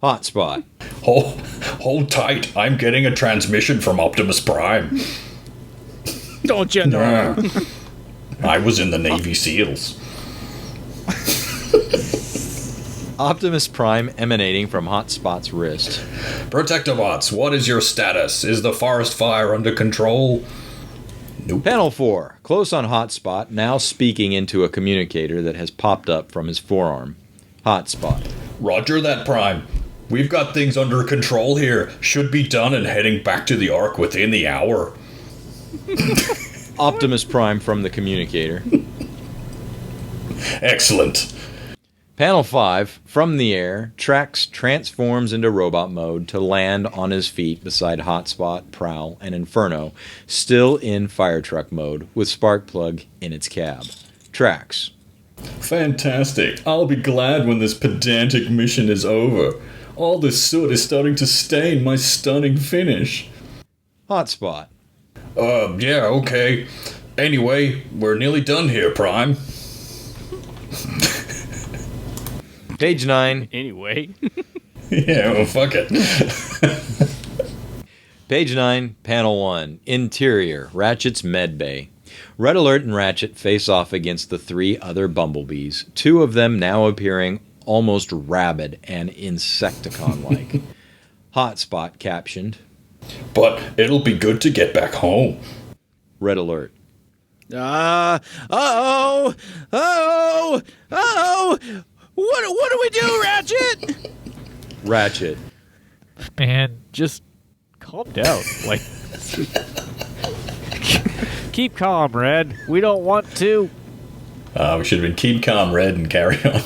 Hotspot.
Hold tight. I'm getting a transmission from Optimus Prime.
Don't you know?
I was in the Navy SEALs.
Optimus Prime emanating from Hotspot's wrist.
Protectobots, what is your status? Is the forest fire under control? Nope.
Panel 4. Close on Hotspot, now speaking into a communicator that has popped up from his forearm. Hotspot.
Roger that, Prime. We've got things under control here. Should be done and heading back to the Ark within the hour.
Optimus Prime from the communicator.
Excellent.
Panel 5. From the air, Trax transforms into robot mode to land on his feet beside Hotspot, Prowl, and Inferno, still in fire truck mode, with Sparkplug in its cab. Trax.
Fantastic. I'll be glad when this pedantic mission is over. All this soot is starting to stain my stunning finish.
Hotspot.
Yeah, okay. Anyway, we're nearly done here, Prime.
Page 9.
Anyway.
Yeah, well, fuck it.
Page 9, Panel 1. Interior, Ratchet's med bay. Red Alert and Ratchet face off against the 3 other bumblebees, 2 of them now appearing almost rabid and Insecticon-like. Hotspot captioned.
But it'll be good to get back home.
Red Alert.
What do we do, Ratchet?
Ratchet.
Man, just calm down. Like, keep calm, Red. We don't want to.
We should have been keep calm, Red, and carry on.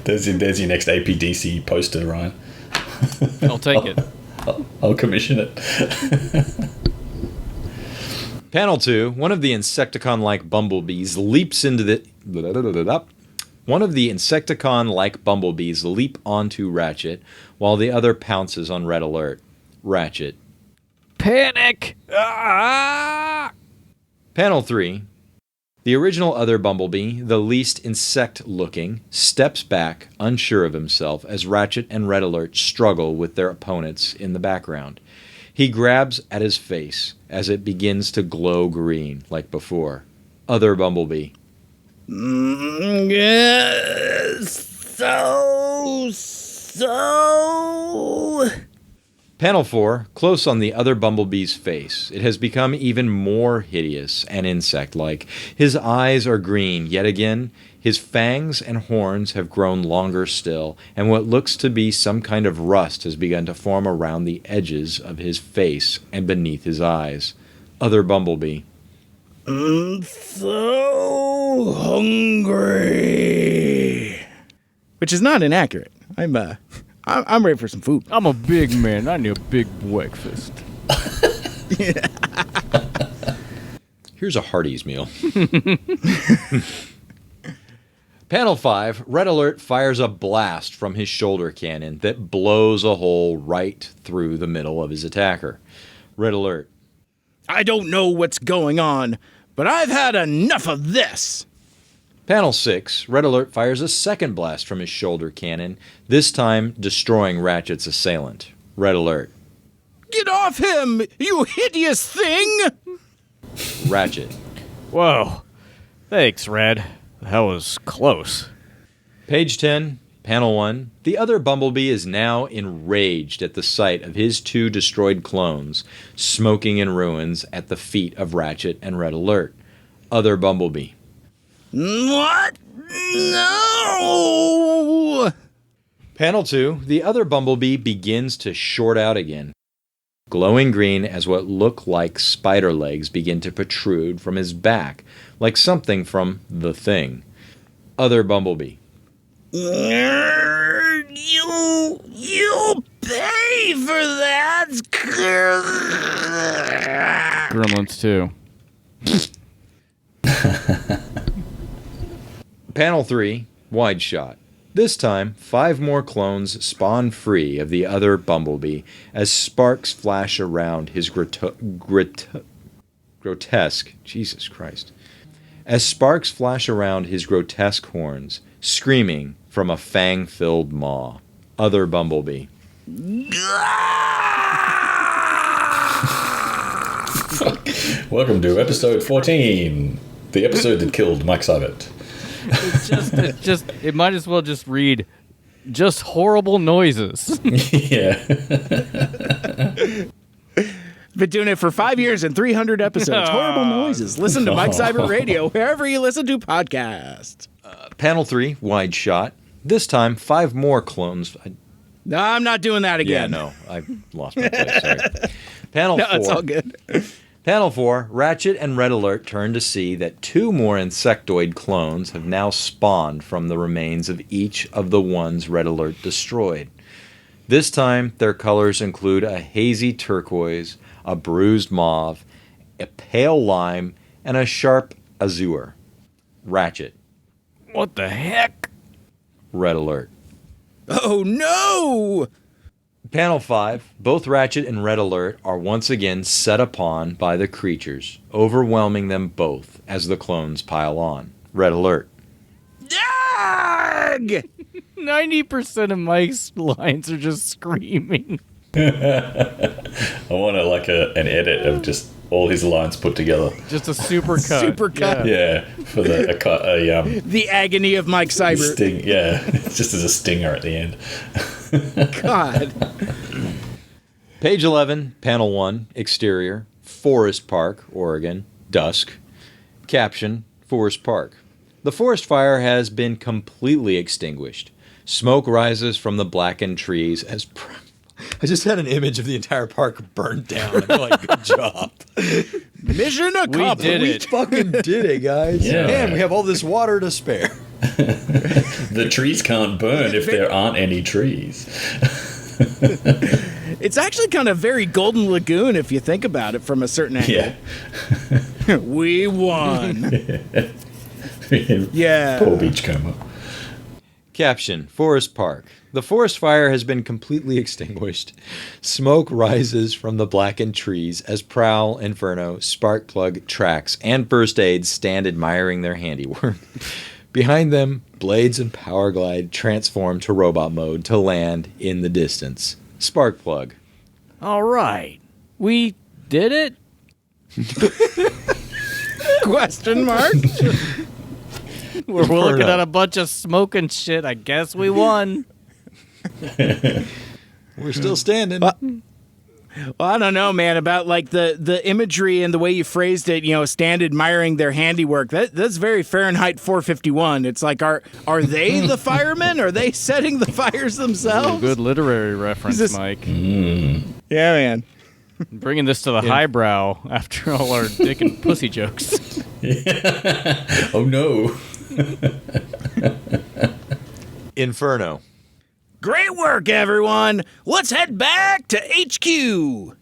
There's your next APDC poster, Ryan.
I'll take it.
I'll commission it. Panel 2. One of the Insecticon-like bumblebees leaps into the... One of the Insecticon-like bumblebees leap onto Ratchet, while the other pounces on Red Alert. Ratchet.
Panic! Ah!
Panel 3. The original other bumblebee, the least insect-looking, steps back, unsure of himself, as Ratchet and Red Alert struggle with their opponents in the background. He grabs at his face as it begins to glow green, like before. Other bumblebee.
So.
Panel 4, close on the other bumblebee's face. It has become even more hideous and insect-like. His eyes are green yet again. His fangs and horns have grown longer still, and what looks to be some kind of rust has begun to form around the edges of his face and beneath his eyes. Other bumblebee.
I'm so hungry. Which is not inaccurate. I'm ready for some food.
I'm a big man. I need a big breakfast.
Here's a Hardee's meal. Panel 5, Red Alert fires a blast from his shoulder cannon that blows a hole right through the middle of his attacker. Red Alert.
I don't know what's going on, but I've had enough of this.
Panel 6, Red Alert fires a second blast from his shoulder cannon, this time destroying Ratchet's assailant. Red Alert.
Get off him, you hideous thing!
Ratchet.
Whoa. Thanks, Red. That was close.
Page 10, Panel 1. The other bumblebee is now enraged at the sight of his 2 destroyed clones, smoking in ruins at the feet of Ratchet and Red Alert. Other bumblebee.
What? No!
Panel 2. The other bumblebee begins to short out again, glowing green as what look like spider legs begin to protrude from his back, like something from The Thing. Other bumblebee.
You'll pay for that.
Gremlins 2.
Panel 3, wide shot. This time, 5 more clones spawn free of the other bumblebee as sparks flash around his grotesque, Jesus Christ, as sparks flash around his grotesque horns, screaming from a fang-filled maw. Other bumblebee.
Welcome to episode 14, the episode that killed Mike Sebiert.
It might as well just read just horrible noises.
Yeah.
Been doing it for 5 years and 300 episodes. Horrible noises. Listen to Mike Sebiert Radio wherever you listen to podcasts.
Panel 3, wide shot. This time, 5 more clones.
No, I'm not doing that again.
Yeah, no, I lost my place. Sorry. Panel 4.
It's all good.
Panel 4, Ratchet and Red Alert turn to see that 2 more insectoid clones have now spawned from the remains of each of the ones Red Alert destroyed. This time, their colors include a hazy turquoise, a bruised mauve, a pale lime, and a sharp azure. Ratchet.
What the heck?
Red Alert.
Oh, no!
Panel 5, both Ratchet and Red Alert are once again set upon by the creatures, overwhelming them both as the clones pile on. Red Alert.
Dag!
90% of Mike's lines are just screaming.
I want an edit of just all his lines put together.
Just a super cut.
Super cut.
Yeah, for
The agony of Mike Sebiert.
sting. Yeah, just as a stinger at the end.
God.
Page 11, Panel 1, Exterior, Forest Park, Oregon, dusk. Caption, Forest Park. The forest fire has been completely extinguished. Smoke rises from the blackened trees as... I just had an image of the entire park burned down. I feel like, good job.
Mission accomplished.
We did
We
it.
fucking did it, guys.
Yeah.
Man, we have all this water to spare.
The trees can't burn if there aren't any trees.
It's actually kind of very Golden Lagoon if you think about it from a certain angle.
Yeah.
We won. Yeah.
Poor Beachcomber.
Caption, Forest Park. The forest fire has been completely extinguished. Smoke rises from the blackened trees as Prowl, Inferno, Sparkplug, Trax, and First Aid stand admiring their handiwork. Behind them, Blades and Powerglide transform to robot mode to land in the distance. Sparkplug.
All right. We did it?
Question mark?
We're looking at a bunch of smoke and shit. I guess we won.
We're still standing.
Well, I don't know, man, about like the imagery and the way you phrased it, stand admiring their handiwork. That's very Fahrenheit 451. It's like, are they the firemen? Are they setting the fires themselves?
Good literary reference, Mike.
Yeah, man.
Bringing this to the highbrow after all our dick and pussy jokes.
Oh, no.
Inferno.
Great work, everyone. Let's head back to HQ.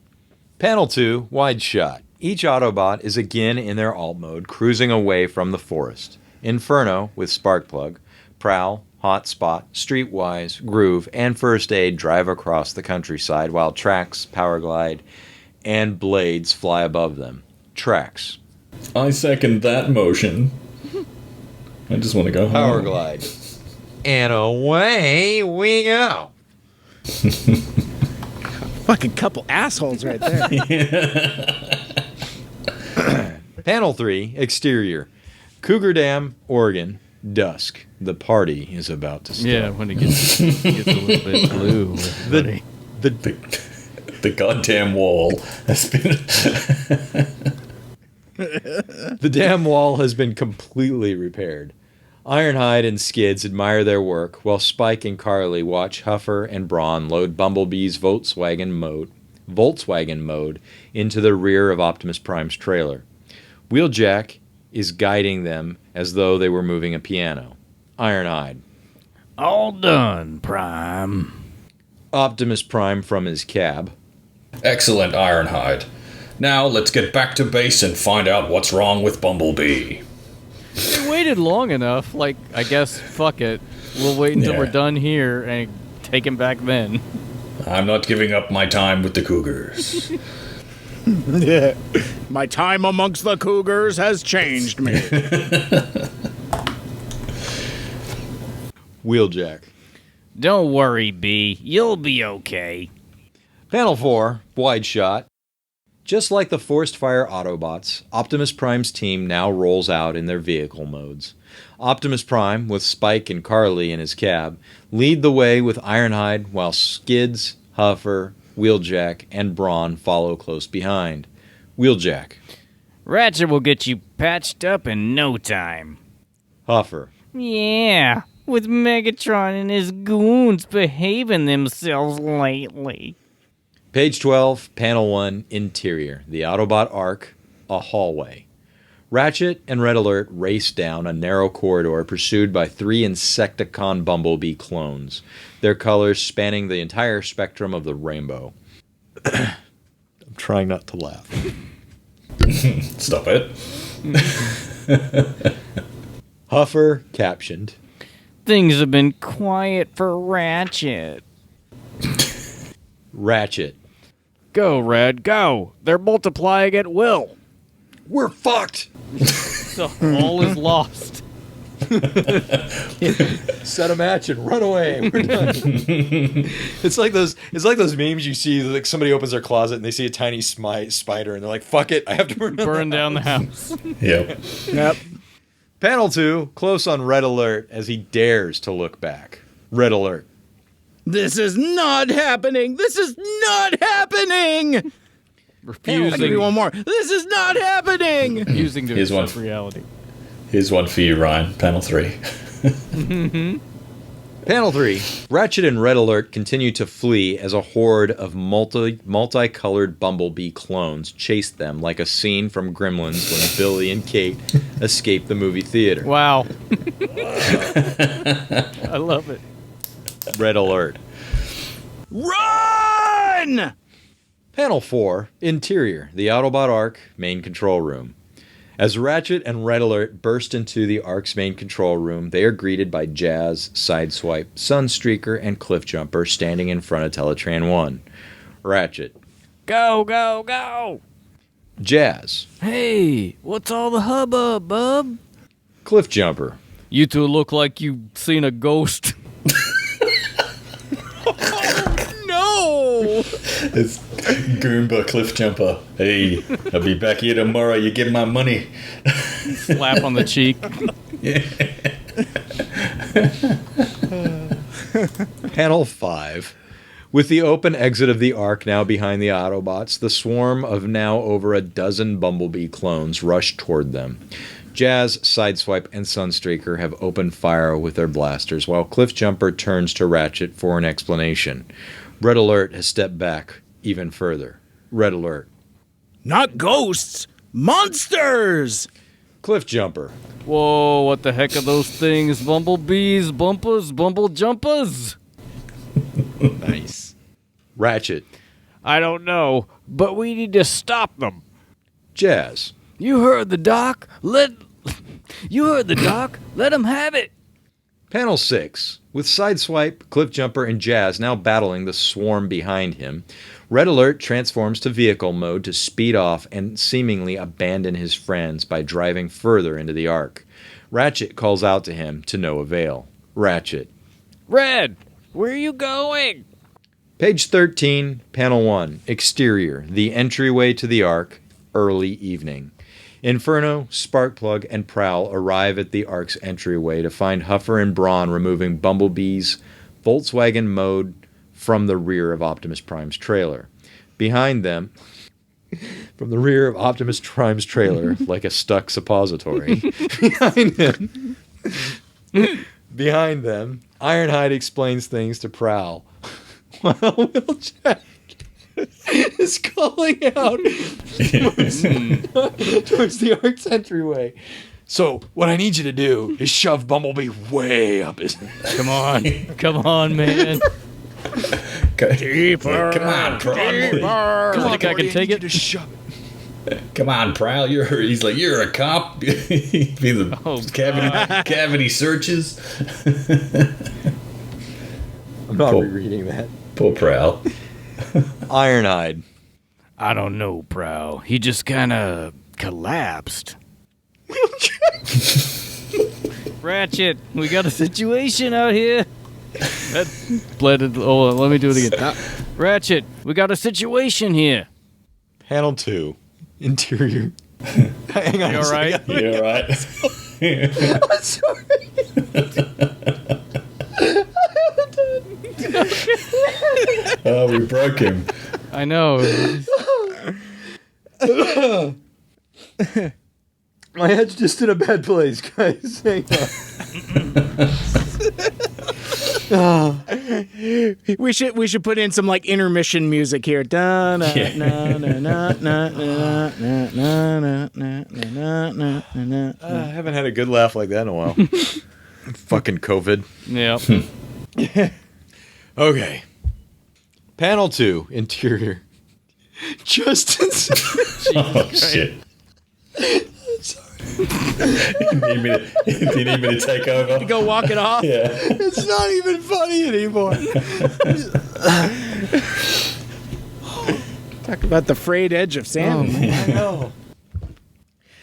Panel 2, wide shot. Each Autobot is again in their alt mode, cruising away from the forest. Inferno, with Sparkplug, Prowl, Hotspot, Streetwise, Groove, and First Aid drive across the countryside while Trax, Powerglide, and Blades fly above them. Trax.
I second that motion. I just want to go home.
Powerglide. And away we go.
Fucking couple assholes right there.
Panel 3, exterior. Cougar Dam, Oregon, dusk. The party is about to start.
Yeah, when it gets a little bit blue.
The goddamn wall has been...
The damn wall has been completely repaired. Ironhide and Skids admire their work, while Spike and Carly watch Huffer and Brawn load Bumblebee's Volkswagen mode into the rear of Optimus Prime's trailer. Wheeljack is guiding them as though they were moving a piano. Ironhide.
All done, Prime.
Optimus Prime from his cab.
Excellent, Ironhide. Now let's get back to base and find out what's wrong with Bumblebee.
We waited long enough. Like, I guess, fuck it. We'll wait until we're done here and take him back then.
I'm not giving up my time with the Cougars.
My time amongst the Cougars has changed me.
Wheeljack.
Don't worry, B. You'll be okay.
Panel 4, wide shot. Just like the forest fire Autobots, Optimus Prime's team now rolls out in their vehicle modes. Optimus Prime, with Spike and Carly in his cab, lead the way with Ironhide, while Skids, Huffer, Wheeljack, and Brawn follow close behind. Wheeljack.
Ratchet will get you patched up in no time.
Huffer.
Yeah, with Megatron and his goons behaving themselves lately.
Page 12, Panel 1, Interior. The Autobot Ark, a hallway. Ratchet and Red Alert race down a narrow corridor pursued by 3 Insecticon Bumblebee clones, their colors spanning the entire spectrum of the rainbow. I'm trying not to laugh.
Stop it.
Huffer captioned.
Things have been quiet for Ratchet.
Ratchet.
Go, Red, go. They're multiplying at will.
We're fucked.
So all is lost.
Set a match and run away. We're done. It's like those memes you see, like somebody opens their closet and they see a tiny spider and they're like, fuck it, I have to
burn down the house.
Yep.
Panel 2, close on Red Alert as he dares to look back. Red Alert.
This is not happening. This is not happening.
Refusing.
I'll give you one more. This is not happening.
Refusing to accept reality.
Here's one for you, Ryan. Panel 3.
Panel 3. Ratchet and Red Alert continue to flee as a horde of multicolored Bumblebee clones chase them like a scene from Gremlins when Billy and Kate escape the movie theater.
Wow. I love it.
Red Alert.
Run!
Panel 4, Interior, the Autobot Ark, main control room. As Ratchet and Red Alert burst into the Ark's main control room, they are greeted by Jazz, Sideswipe, Sunstreaker, and Cliffjumper standing in front of Teletran 1. Ratchet.
Go, go, go!
Jazz.
Hey, what's all the hubbub, bub?
Cliffjumper.
You two look like you've seen a ghost.
No!
It's Goomba Cliffjumper. Hey, I'll be back here tomorrow. You get my money.
Slap on the cheek.
Panel 5. With the open exit of the Ark now behind the Autobots, the swarm of now over a dozen Bumblebee clones rush toward them. Jazz, Sideswipe, and Sunstreaker have opened fire with their blasters, while Cliffjumper turns to Ratchet for an explanation. Red Alert has stepped back even further. Red Alert.
Not ghosts! Monsters!
Cliffjumper.
Whoa, what the heck are those things? Bumblebees, bumpers, bumble jumpers?
Nice. Ratchet.
I don't know, but we need to stop them.
Jazz.
You heard the doc? Let them have it.
Panel 6. With Sideswipe, Cliffjumper, and Jazz now battling the swarm behind him, Red Alert transforms to vehicle mode to speed off and seemingly abandon his friends by driving further into the Ark. Ratchet calls out to him to no avail. Ratchet.
Red, where are you going?
Page 13, Panel 1. Exterior. The entryway to the Ark. Early evening. Inferno, Sparkplug, and Prowl arrive at the Ark's entryway to find Huffer and Brawn removing Bumblebee's Volkswagen mode from the rear of Optimus Prime's trailer. Behind them, from the rear of Optimus Prime's trailer, like a stuck suppository, behind them, Ironhide explains things to Prowl, while Wheeljack is calling out towards the Ark's entryway. So, what I need you to do is shove Bumblebee way up his...
Come on, man.
Deeper!
Come on, Prowl.
Come on, I can take it.
Just shove it.
Come on, Prowl. He's like, you're a cop. Be the cavity searches.
I'm not rereading that.
Poor Prowl.
Ironhide.
I don't know, Prowl. He just kind of collapsed. Ratchet, we got a situation out here. That blended. Oh, let me do it again. Ratchet, we got a situation here.
Panel 2. Interior. Hang on.
You all right?
You all right?
I'm sorry.
Oh, we broke him.
I know.
My head's just in a bad place, guys. Hang on.
We should put in some like intermission music here. Da na na na na na na na na na na.
I haven't had a good laugh like that in a while. Fucking COVID.
Yep.
Okay. Panel 2, interior. Justin.
Oh, shit.
Sorry.
Do you need me to take over?
Go walk it off.
Yeah.
It's not even funny anymore.
Talk about the frayed edge of sanity.
I know.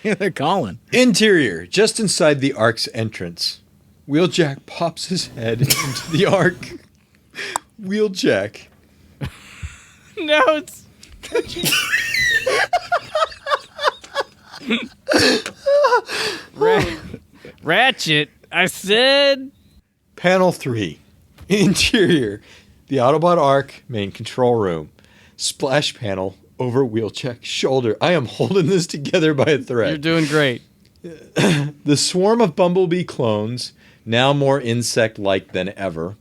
Yeah, they're calling.
Interior, just inside the Ark's entrance. Wheeljack pops his head into the Ark. Wheeljack.
No, it's. Ratchet, I said.
Panel 3. Interior. The Autobot Ark main control room. Splash panel over Wheeljack's shoulder. I am holding this together by a thread.
You're doing great.
The swarm of Bumblebee clones, now more insect-like than ever,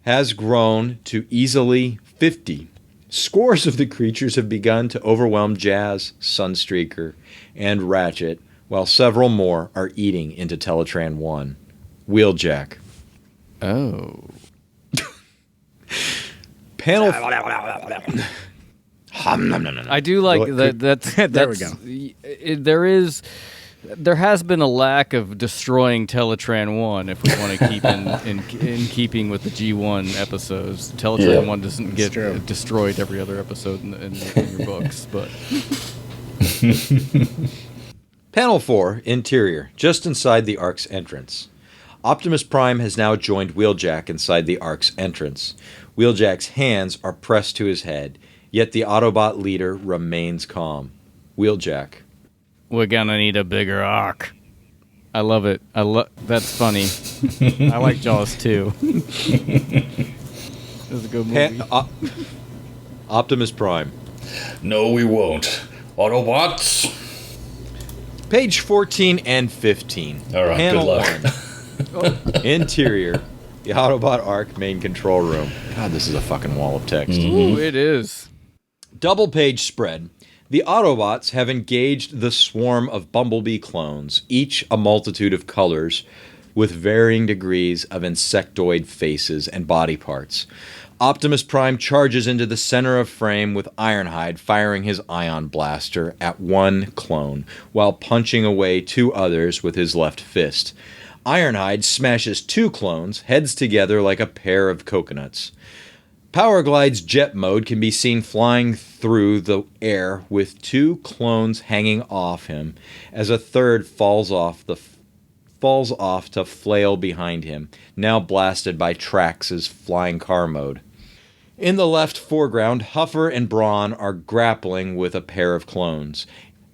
has grown to easily 50. Scores of the creatures have begun to overwhelm Jazz, Sunstreaker, and Ratchet, while several more are eating into Teletran 1. Wheeljack.
Oh.
Panel...
I do like that.
There we
go. There has been a lack of destroying Teletran 1 if we want to keep in keeping with the G1 episodes. Teletran 1 doesn't get destroyed every other episode in your books, but...
Panel 4, Interior, just inside the Ark's entrance. Optimus Prime has now joined Wheeljack inside the Ark's entrance. Wheeljack's hands are pressed to his head, yet the Autobot leader remains calm. Wheeljack.
We're gonna need a bigger Ark. I love it. That's funny. I like Jaws too. It was a good movie.
Optimus Prime.
No, we won't. Autobots.
Page 14 and 15.
All right,
Panel
good luck.
1. Interior. The Autobot Ark main control room. God, this is a fucking wall of text.
Ooh, it is.
Double page spread. The Autobots have engaged the swarm of Bumblebee clones, each a multitude of colors, with varying degrees of insectoid faces and body parts. Optimus Prime charges into the center of frame with Ironhide firing his ion blaster at one clone, while punching away 2 others with his left fist. Ironhide smashes 2 clones, heads together like a pair of coconuts. Powerglide's jet mode can be seen flying through the air with 2 clones hanging off him, as a third falls off to flail behind him, now blasted by Trax's flying car mode. In the left foreground, Huffer and Brawn are grappling with a pair of clones.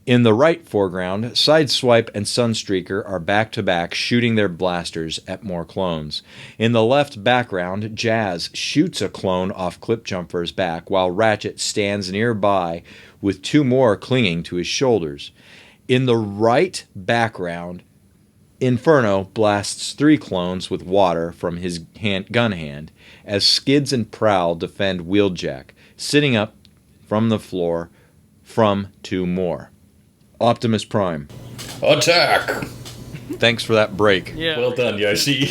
In the right foreground, Sideswipe and Sunstreaker are back-to-back shooting their blasters at more clones. In the left background, Jazz shoots a clone off Clipjumper's back while Ratchet stands nearby with 2 more clinging to his shoulders. In the right background, Inferno blasts 3 clones with water from his gun hand as Skids and Prowl defend Wheeljack, sitting up from the floor from 2 more. Optimus Prime.
Attack!
Thanks for that break.
Yeah.
Well done, Yoshi.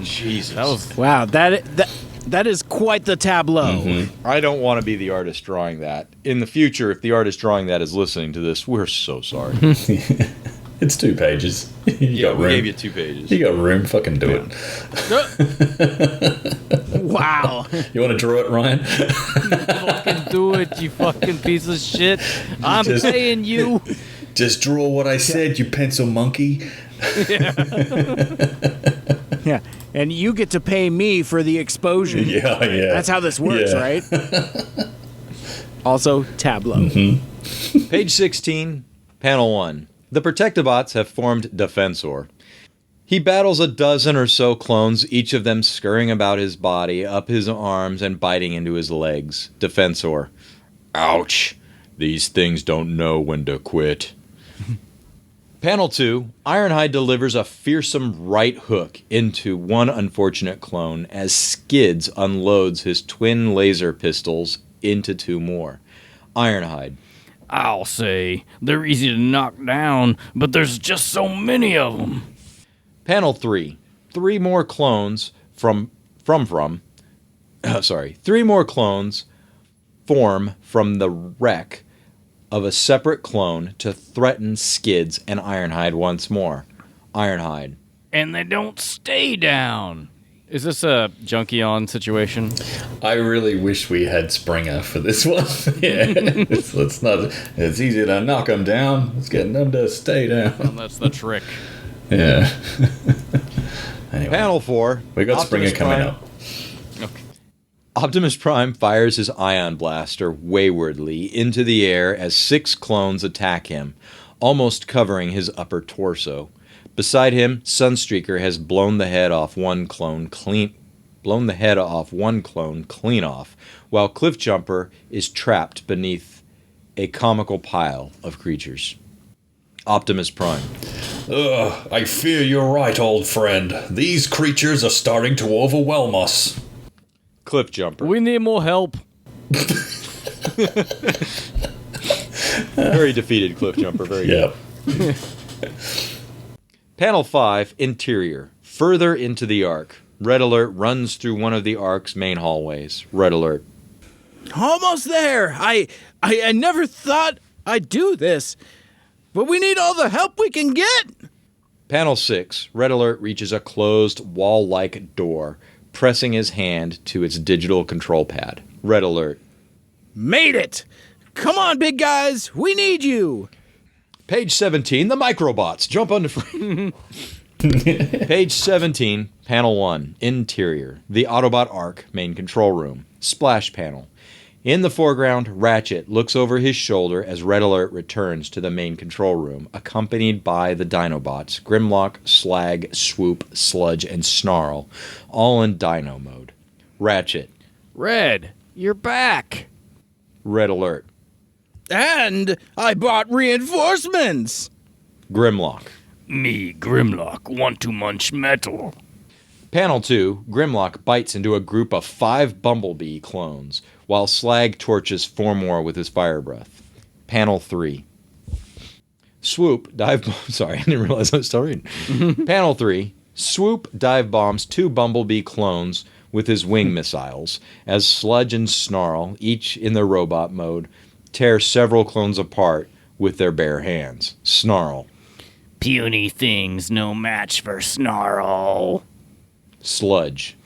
Jesus.
Wow, that is quite the tableau.
Mm-hmm.
I don't want to be the artist drawing that. In the future, if the artist drawing that is listening to this, we're so sorry.
It's 2 pages. You got room.
We gave you 2 pages.
You got room. Fucking do it.
Wow.
You want to draw it, Ryan?
Fucking do it, you fucking piece of shit. I'm paying you.
Just draw what I said, you pencil monkey.
Yeah. And you get to pay me for the exposure.
Yeah.
That's how this works, right? Also, tableau.
Mm-hmm.
Page 16, panel 1. The Protectobots have formed Defensor. He battles a dozen or so clones, each of them scurrying about his body, up his arms, and biting into his legs. Defensor. Ouch. These things don't know when to quit. Panel 2. Ironhide delivers a fearsome right hook into one unfortunate clone as Skids unloads his twin laser pistols into 2 more. Ironhide.
I'll say, they're easy to knock down, but there's just so many of them.
Panel 3. 3 more clones Three more clones form from the wreck of a separate clone to threaten Skids and Ironhide once more. Ironhide.
And they don't stay down. Is this a Junkie On situation?
I really wish we had Springer for this one. It's easy to knock them down. Let's get them to stay down.
Well, that's the trick.
Yeah. Anyway,
Panel 4.
we got
Optimus
Springer coming
Prime.
up.
Okay.
Optimus Prime fires his ion blaster waywardly into the air as 6 clones attack him, almost covering his upper torso. Beside him, Sunstreaker has blown the head off one clone clean off, while Cliffjumper is trapped beneath a comical pile of creatures. Optimus Prime.
Ugh, I fear you're right, old friend. These creatures are starting to overwhelm us.
Cliffjumper.
We need more help.
Very defeated Cliffjumper. Very good.
Yep.
Panel 5, Interior. Further into the Ark. Red Alert runs through one of the Ark's main hallways. Red Alert.
Almost there. I never thought I'd do this, but we need all the help we can get.
Panel 6. Red Alert reaches a closed, wall-like door, pressing his hand to its digital control pad. Red Alert.
Made it! Come on, big guys! We need you!
Page 17. The microbots. Jump onto frame. Page 17. Panel 1. Interior. The Autobot Arc main control room. Splash panel. In the foreground, Ratchet looks over his shoulder as Red Alert returns to the main control room, accompanied by the Dinobots, Grimlock, Slag, Swoop, Sludge, and Snarl, all in Dino mode. Ratchet.
Red, you're back.
Red Alert.
And I bought reinforcements!
Grimlock.
Me, Grimlock, want to munch metal.
Panel 2, Grimlock bites into a group of 5 Bumblebee clones, while Slag torches 4 more with his fire breath. Panel 3. Swoop dive bomb. Sorry, I didn't realize I was still reading. Panel 3. Swoop dive bombs 2 Bumblebee clones with his wing missiles, as Sludge and Snarl, each in their robot mode, tear several clones apart with their bare hands. Snarl.
Puny things no match for Snarl.
Sludge.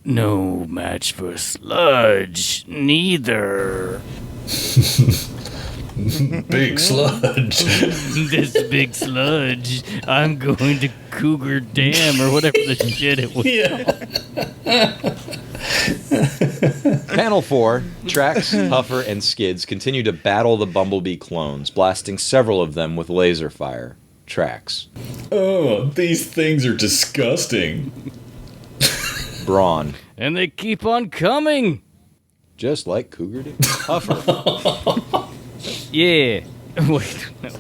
No match for Sludge, neither.
Big Sludge.
This big sludge, I'm going to Cougar Dam or whatever the shit it was.
Yeah. Panel 4, Trax, Huffer, and Skids continue to battle the Bumblebee clones, blasting several of them with laser fire. Trax.
Oh, these things are disgusting.
Brawn.
And they keep on coming.
Just like Cougar did. Huffer.
Yeah. Wait, no.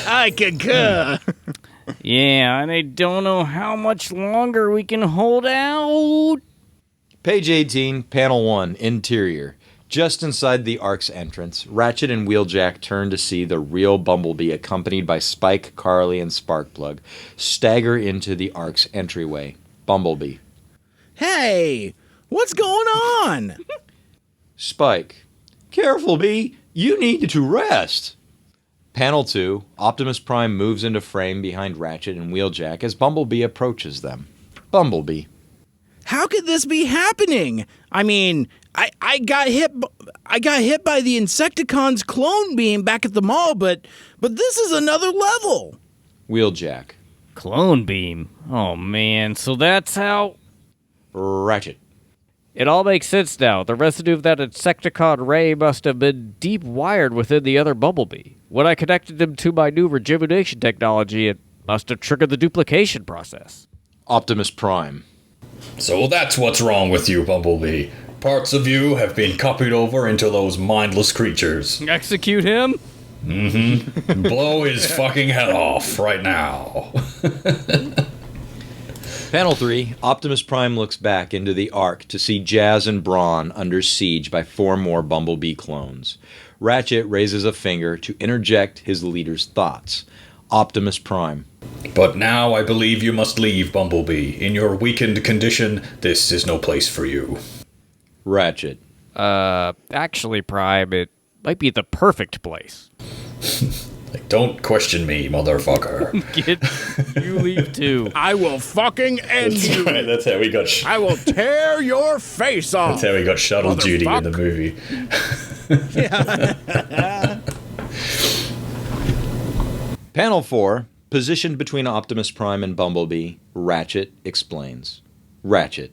I concur.
Yeah, and I don't know how much longer we can hold out.
Page 18, Panel 1, Interior. Just inside the Ark's entrance, Ratchet and Wheeljack turn to see the real Bumblebee, accompanied by Spike, Carly, and Sparkplug, stagger into the Ark's entryway. Bumblebee.
Hey, what's going on?
Spike. Careful, Bee. You need to rest. Panel 2, Optimus Prime moves into frame behind Ratchet and Wheeljack as Bumblebee approaches them. Bumblebee.
How could this be happening? I mean, I got hit by the Insecticon's clone beam back at the mall, but this is another level.
Wheeljack.
Clone beam. Oh man, so that's how
Ratchet.
it all makes sense now. The residue of that Insecticon ray must have been deep wired within the other Bumblebee. When I connected them to my new rejuvenation technology, it must have triggered the duplication process.
Optimus Prime.
So that's what's wrong with you, Bumblebee. Parts of you have been copied over into those mindless creatures.
Execute him?
Mm-hmm. Blow his fucking head off right now.
Panel 3, Optimus Prime looks back into the Ark to see Jazz and Brawn under siege by 4 more Bumblebee clones. Ratchet raises a finger to interject his leader's thoughts. Optimus Prime.
But now I believe you must leave, Bumblebee. In your weakened condition, this is no place for you.
Ratchet.
Actually, Prime, it might be the perfect place.
Like, don't question me, motherfucker.
You leave too.
I will fucking end you.
Right, that's how we got.
I will tear your face off.
That's how we got shuttle duty in the movie.
Panel 4, positioned between Optimus Prime and Bumblebee, Ratchet explains. Ratchet.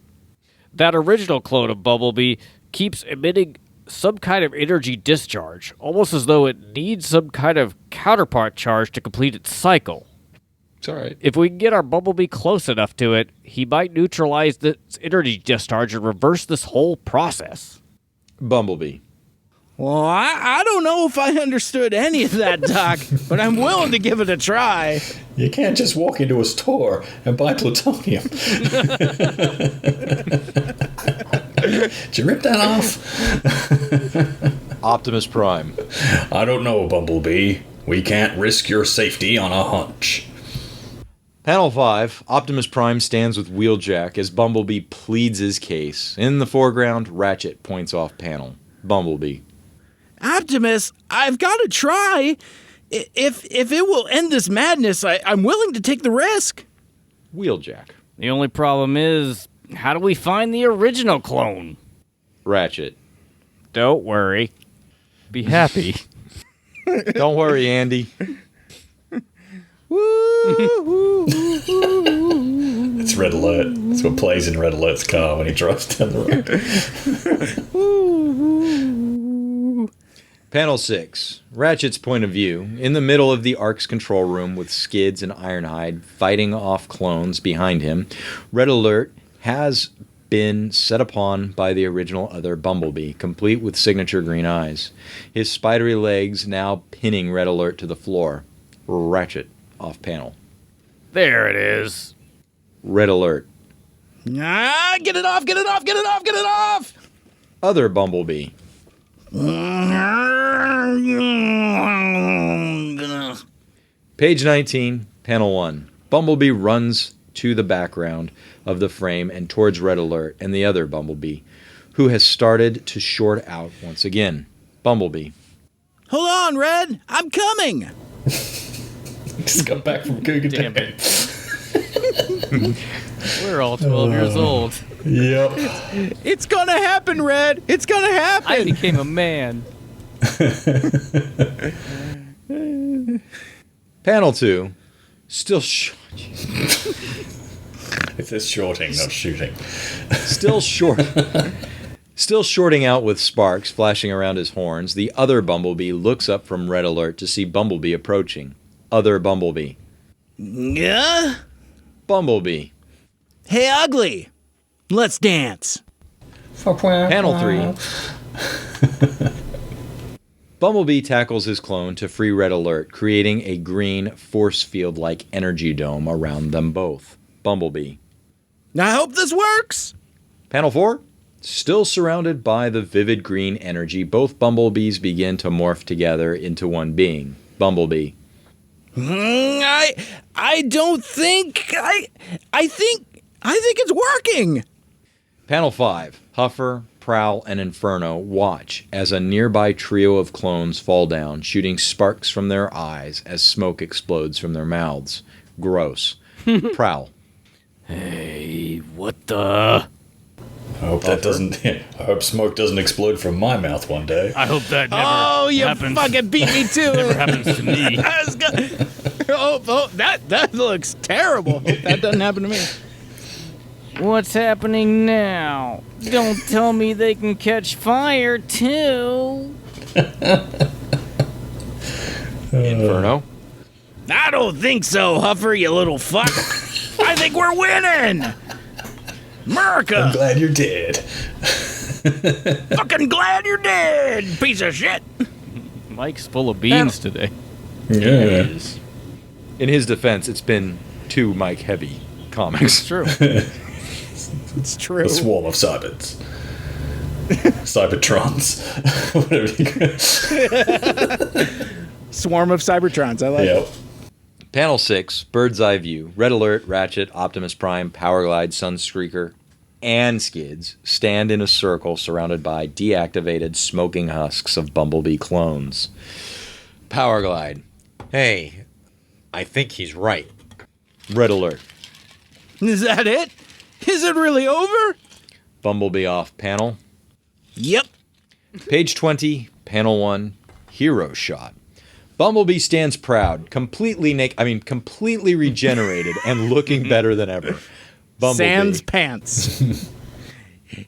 That original clone of Bumblebee keeps emitting some kind of energy discharge, almost as though it needs some kind of counterpart charge to complete its cycle.
It's all right.
If we can get our Bumblebee close enough to it, he might neutralize this energy discharge and reverse this whole process.
Bumblebee.
Well, I don't know if I understood any of that, Doc, but I'm willing to give it a try.
You can't just walk into a store and buy plutonium. Did you rip that off?
Optimus Prime.
I don't know, Bumblebee. We can't risk your safety on a hunch.
Panel 5, Optimus Prime stands with Wheeljack as Bumblebee pleads his case. In the foreground, Ratchet points off panel. Bumblebee.
Optimus, I've got to try. If it will end this madness, I'm willing to take the risk.
Wheeljack.
The only problem is, how do we find the original clone?
Ratchet.
Don't worry. Be happy.
Don't worry, Andy.
It's Red Alert. That's what plays in Red Alert's car when he drives down the road.
Panel 6. Ratchet's point of view. In the middle of the Ark's control room with Skids and Ironhide fighting off clones behind him, Red Alert has been set upon by the original other Bumblebee, complete with signature green eyes. His spidery legs now pinning Red Alert to the floor. Ratchet off panel.
There it is.
Red Alert.
Get it off, get it off, get it off, get it off!
Other Bumblebee. Page 19, panel 1. Bumblebee runs to the background of the frame and towards Red Alert and the other Bumblebee, who has started to short out once again. Bumblebee.
Hold on, Red. I'm coming.
Just got back from Cougar
Damn
Day.
We're all 12 years old.
Yep.
It's gonna happen, Red. It's gonna happen.
I became a man.
Panel 2. Still
It says shorting, not shooting.
Still shorting out with sparks flashing around his horns, the other Bumblebee looks up from Red Alert to see Bumblebee approaching. Other Bumblebee.
Yeah?
Bumblebee.
Hey, Ugly. Let's dance.
Panel 3. Bumblebee tackles his clone to free Red Alert, creating a green force field-like energy dome around them both. Bumblebee.
I hope this works.
Panel 4. Still surrounded by the vivid green energy, both Bumblebees begin to morph together into one being. Bumblebee.
I don't think I think it's working.
Panel 5. Huffer, Prowl, and Inferno watch as a nearby trio of clones fall down, shooting sparks from their eyes as smoke explodes from their mouths. Gross. Prowl.
Hey, what the?
I hope that doesn't. I hope smoke doesn't explode from my mouth one day.
I hope that never happens.
Fucking beat me to
Never
it.
happens to me.
That looks terrible. Hope that doesn't happen to me.
What's happening now? Don't tell me they can catch fire, too.
Inferno.
I don't think so, Huffer, you little fuck. I think we're winning.
I'm
America.
glad you're dead.
Fucking glad you're dead, piece of shit.
Mike's full of beans today.
Yeah.
In his defense, it's been 2 Mike Heavy comics.
It's true.
It's true.
A swarm of cyberts. Cybertrons. Whatever you
Swarm of Cybertrons. I like
Yep.
it.
Panel 6, Bird's Eye View. Red Alert, Ratchet, Optimus Prime, Powerglide, Sunstreaker, and Skids stand in a circle surrounded by deactivated smoking husks of Bumblebee clones. Powerglide. Hey, I think he's right. Red Alert.
Is that it? Is it really over?
Bumblebee off panel.
Yep.
Page 20, panel 1, Hero Shot. Bumblebee stands proud, completely regenerated and looking better than ever. Bumblebee.
Sans pants.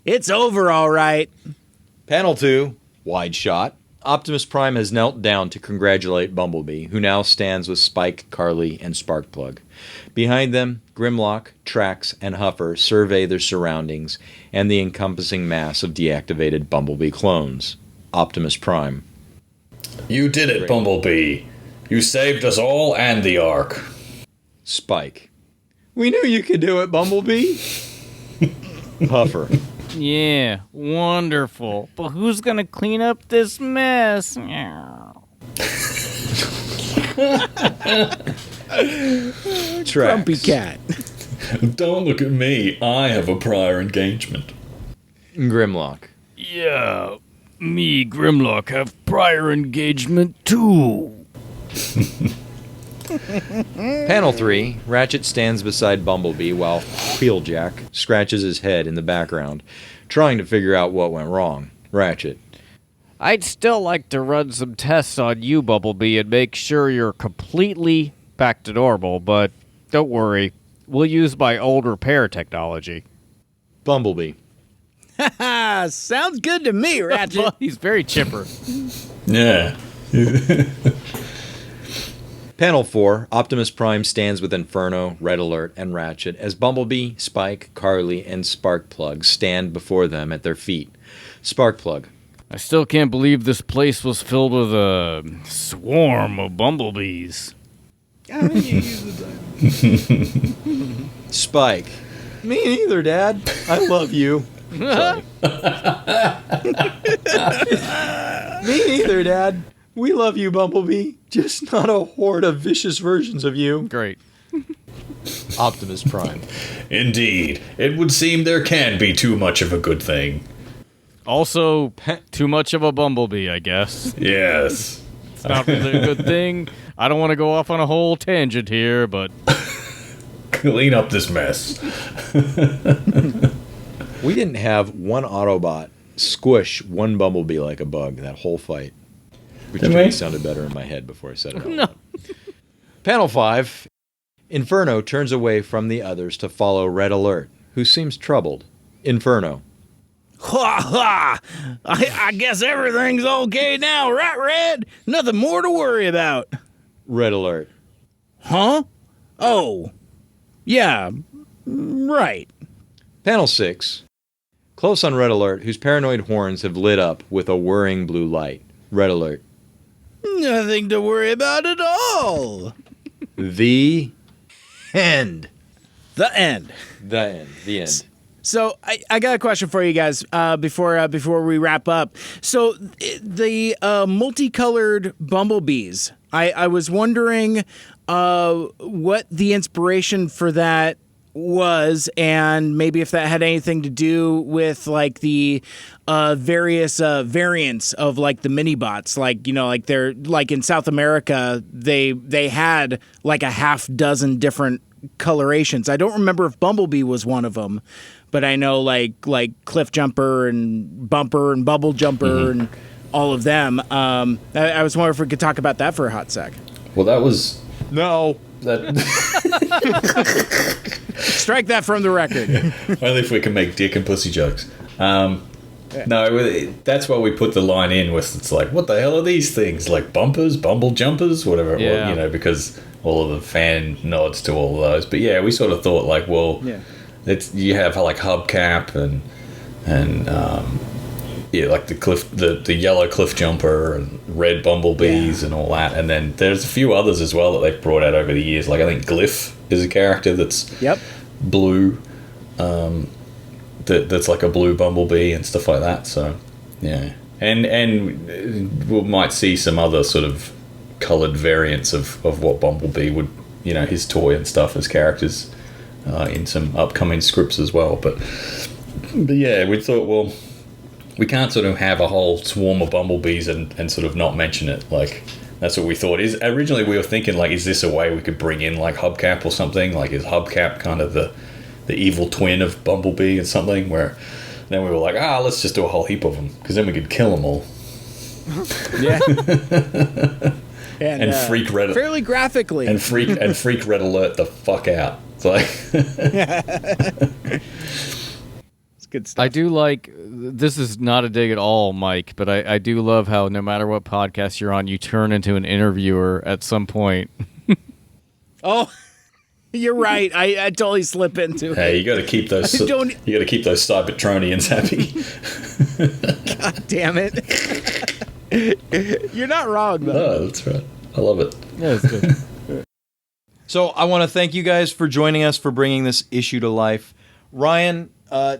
It's over, all right.
Panel 2, Wide Shot. Optimus Prime has knelt down to congratulate Bumblebee, who now stands with Spike, Carly, and Sparkplug. Behind them, Grimlock, Trax, and Huffer survey their surroundings and the encompassing mass of deactivated Bumblebee clones. Optimus Prime.
You did it, Bumblebee. You saved us all and the Ark.
Spike. We knew you could do it, Bumblebee. Huffer.
Yeah, wonderful. But who's gonna clean up this mess?
Tracks.
Grumpy cat.
Don't look at me. I have a prior engagement.
Grimlock.
Yeah, me, Grimlock, have prior engagement too.
Panel 3, Ratchet stands beside Bumblebee while Wheeljack scratches his head in the background, trying to figure out what went wrong. Ratchet.
I'd still like to run some tests on you, Bumblebee, and make sure you're completely back to normal, but don't worry. We'll use my old repair technology.
Bumblebee.
Sounds good to me, Ratchet.
He's very chipper.
Yeah.
Panel 4, Optimus Prime stands with Inferno, Red Alert, and Ratchet as Bumblebee, Spike, Carly, and Sparkplug stand before them at their feet. Sparkplug.
I still can't believe this place was filled with a swarm of bumblebees.
Spike. Me neither, Dad. I love you. Sorry. Me neither, Dad. We love you, Bumblebee. Just not a horde of vicious versions of you.
Great.
Optimus Prime.
Indeed. It would seem there can be too much of a good thing.
Also, too much of a bumblebee, I guess.
Yes.
It's not really a good thing. I don't want to go off on a whole tangent here, but...
Clean up this mess.
We didn't have one Autobot squish one Bumblebee like a bug that whole fight. Which to me sounded better in my head before I said it out loud. Panel 5. Inferno turns away from the others to follow Red Alert, who seems troubled. Inferno.
Ha ha! I guess everything's okay now, right, Red? Nothing more to worry about.
Red Alert.
Huh? Oh. Yeah. Right.
Panel 6. Close on Red Alert, whose paranoid horns have lit up with a whirring blue light. Red Alert.
Nothing to worry about at all.
The end.
The end.
The end. The end.
So I got a question for you guys before we wrap up. So the multicolored bumblebees, I was wondering what the inspiration for that was, and maybe if that had anything to do with like the various variants of like the mini bots, like, you know, like they're like in South America they had like a half dozen different colorations. I don't remember if Bumblebee was one of them, but I know like Cliff Jumper and Bumper and Bubble Jumper and all of them. I was wondering if we could talk about that for a hot sec.
Well, that was...
No.
Strike that from the record.
Only if we can make dick and pussy jokes. No, that's why we put the line in with, it's like, what the hell are these things? Like bumpers, bumble jumpers, whatever it was, you know, because all of the fan nods to all of those. But yeah, we sort of thought like, well, it's, you have like hubcap and like the yellow cliff jumper and red bumblebees and all that. And then there's a few others as well that they've brought out over the years. Like I think Glyph is a character that's blue. That's like a blue bumblebee and stuff like that. So yeah, and we might see some other sort of coloured variants of what Bumblebee would, you know, his toy and stuff as characters in some upcoming scripts as well. But yeah, we thought, well, we can't sort of have a whole swarm of bumblebees and sort of not mention it. Like, that's what we thought. Is originally we were thinking, like, is this a way we could bring in like Hubcap or something? Like, is Hubcap kind of the evil twin of Bumblebee and something? Where then we were like, let's just do a whole heap of them, because then we could kill them all.
Yeah. and
freak Red
fairly graphically
and freak Red Alert the fuck out. It's like
it's good stuff.
I do like, this is not a dig at all, Mike, but I do love how no matter what podcast you're on, you turn into an interviewer at some point.
Oh, you're right. I totally slip into it.
Hey, you got to keep those. You got to keep those Cybertronians happy.
God damn it! You're not wrong though.
No, that's right. I love it.
Yeah, it's good.
So I want to thank you guys for joining us, for bringing this issue to life. Ryan,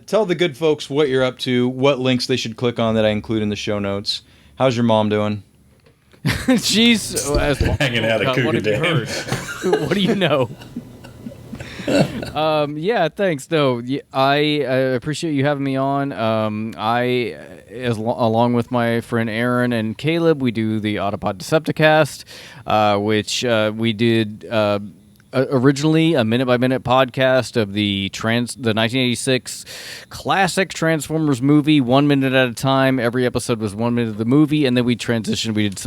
tell the good folks what you're up to, what links they should click on that I include in the show notes. How's your mom doing?
She's
hanging out at Cougar Dam.
What do you know? Yeah, thanks. No, I appreciate you having me on. Along with my friend Aaron and Caleb, we do the Autopod Decepticast, which we did originally a minute-by-minute podcast of the 1986 classic Transformers movie, 1 minute at a time. Every episode was 1 minute of the movie, and then we transitioned. We did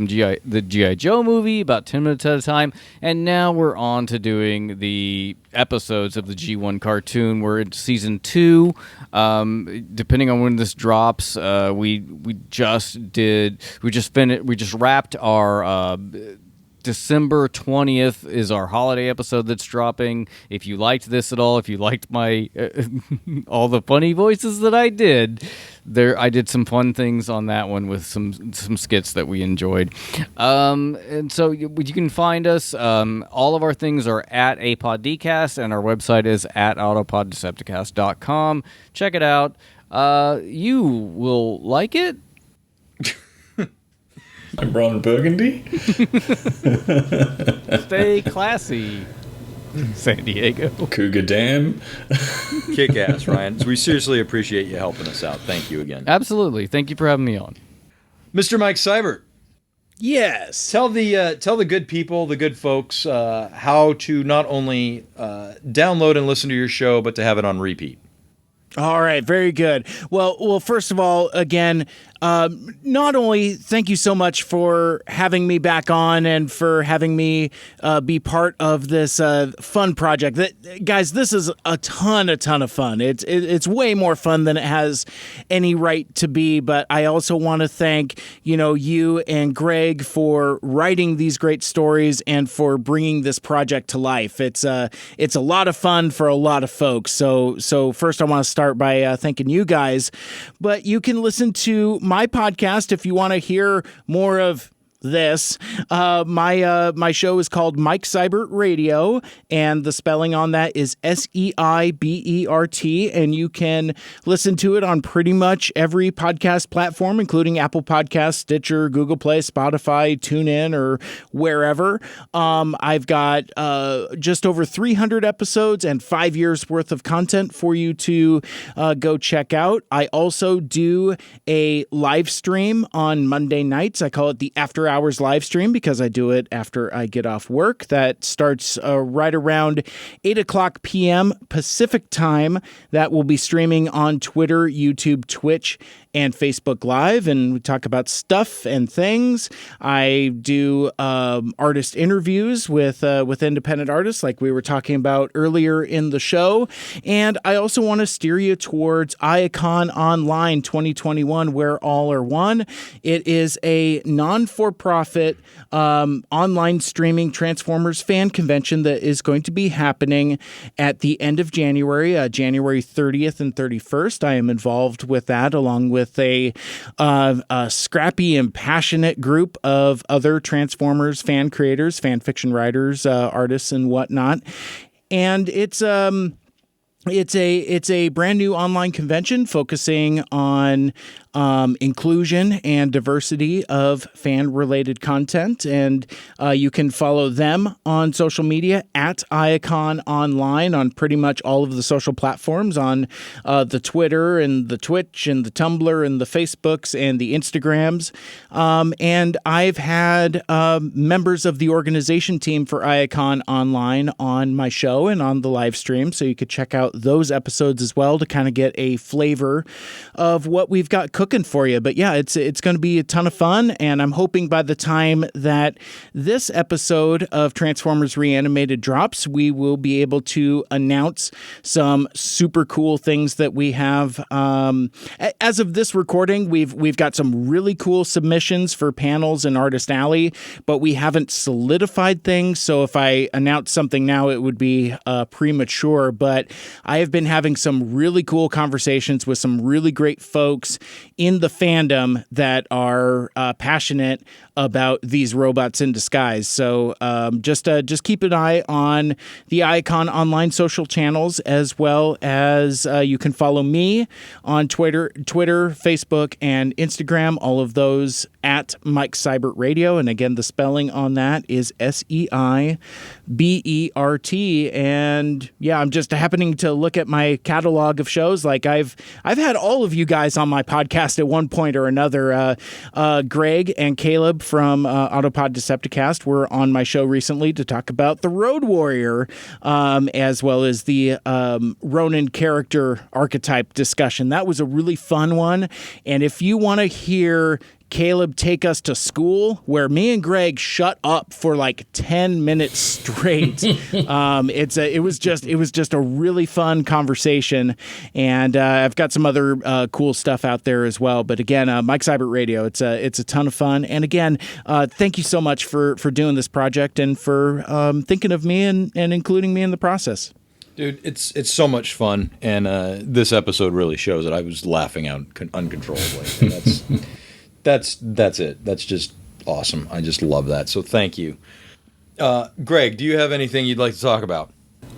the G.I. Joe movie, about 10 minutes at a time, and now we're on to doing the episodes of the G1 cartoon. We're in season 2. Depending on when this drops, we just wrapped our December 20th is our holiday episode that's dropping. If you liked this at all, if you liked my all the funny voices that I did, I did some fun things on that one with some skits that we enjoyed. And so you can find us. All of our things are at APODcast, and our website is at autopoddecepticast.com. Check it out. You will like it.
I'm Ron Burgundy.
Stay classy, San Diego.
Cougar Dam.
Kick ass, Ryan. We seriously appreciate you helping us out. Thank you again.
Absolutely. Thank you for having me on.
Mr. Mike Seibert.
Yes.
Tell the good people, the good folks, how to not only download and listen to your show, but to have it on repeat.
All right, very good. Well, first of all, again, not only thank you so much for having me back on and for having me be part of this fun project. Guys, this is a ton of fun. It's way more fun than it has any right to be. But I also want to thank you and Greg for writing these great stories and for bringing this project to life. It's a lot of fun for a lot of folks. So first, I want to start by thanking you guys. But you can listen to my podcast if you want to hear more of this. My show is called Mike Seibert Radio, and the spelling on that is Seibert, and you can listen to it on pretty much every podcast platform, including Apple Podcasts, Stitcher, Google Play, Spotify, TuneIn, or wherever. I've got just over 300 episodes and 5 years worth of content for you to go check out. I also do a live stream on Monday nights. I call it the After Hours live stream because I do it after I get off work. That starts right around 8 o'clock p.m. Pacific time. That will be streaming on Twitter, YouTube, Twitch, and Facebook Live, and we talk about stuff and things. I do artist interviews with independent artists like we were talking about earlier in the show. And I also want to steer you towards Iacon Online 2021, where all are one. It is a non-for-profit online streaming Transformers fan convention that is going to be happening at the end of January, January 30th and 31st. I am involved with that along with a scrappy and passionate group of other Transformers fan creators, fan fiction writers, artists, and whatnot. And it's a brand new online convention focusing on inclusion and diversity of fan-related content, and you can follow them on social media at Iacon Online on pretty much all of the social platforms, on the Twitter and the Twitch and the Tumblr and the Facebooks and the Instagrams. And I've had members of the organization team for Iacon Online on my show and on the live stream, so you could check out those episodes as well to kind of get a flavor of what we've got cooking for you. But yeah, it's going to be a ton of fun, and I'm hoping by the time that this episode of Transformers Reanimated drops, we will be able to announce some super cool things that we have. As of this recording, we've got some really cool submissions for panels in Artist Alley, but we haven't solidified things, so if I announce something now, it would be premature. But I have been having some really cool conversations with some really great folks in the fandom that are passionate about these robots in disguise. So just keep an eye on the Icon online social channels, as well as you can follow me on Twitter, Facebook, and Instagram. All of those at Mike Seibert Radio. And again, the spelling on that is Seibert. And yeah, I'm just happening to look at my catalog of shows. Like I've had all of you guys on my podcast at one point or another. Greg and Caleb from Autopod Decepticast were on my show recently to talk about the Road Warrior, as well as the Ronin character archetype discussion. That was a really fun one. And if you want to hear Caleb take us to school, where me and Greg shut up for like 10 minutes straight. It was just a really fun conversation, and I've got some other cool stuff out there as well. But again, Mike Seibert Radio, it's a ton of fun. And again, thank you so much for doing this project and for thinking of me and including me in the process.
Dude, it's so much fun, and this episode really shows it. I was laughing out uncontrollably, and that's it. That's just awesome. I just love that. So thank you. Greg, do you have anything you'd like to talk about?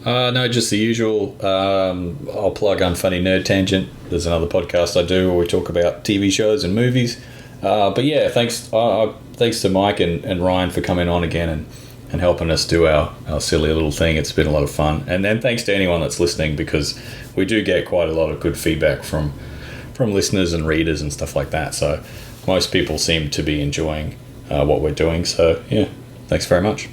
No, just the usual. I'll plug Unfunny Nerd Tangent. There's another podcast I do where we talk about TV shows and movies. But yeah, thanks to Mike and Ryan for coming on again and helping us do our silly little thing. It's been a lot of fun. And then thanks to anyone that's listening, because we do get quite a lot of good feedback from listeners and readers and stuff like that. So most people seem to be enjoying what we're doing. So, yeah, thanks very much.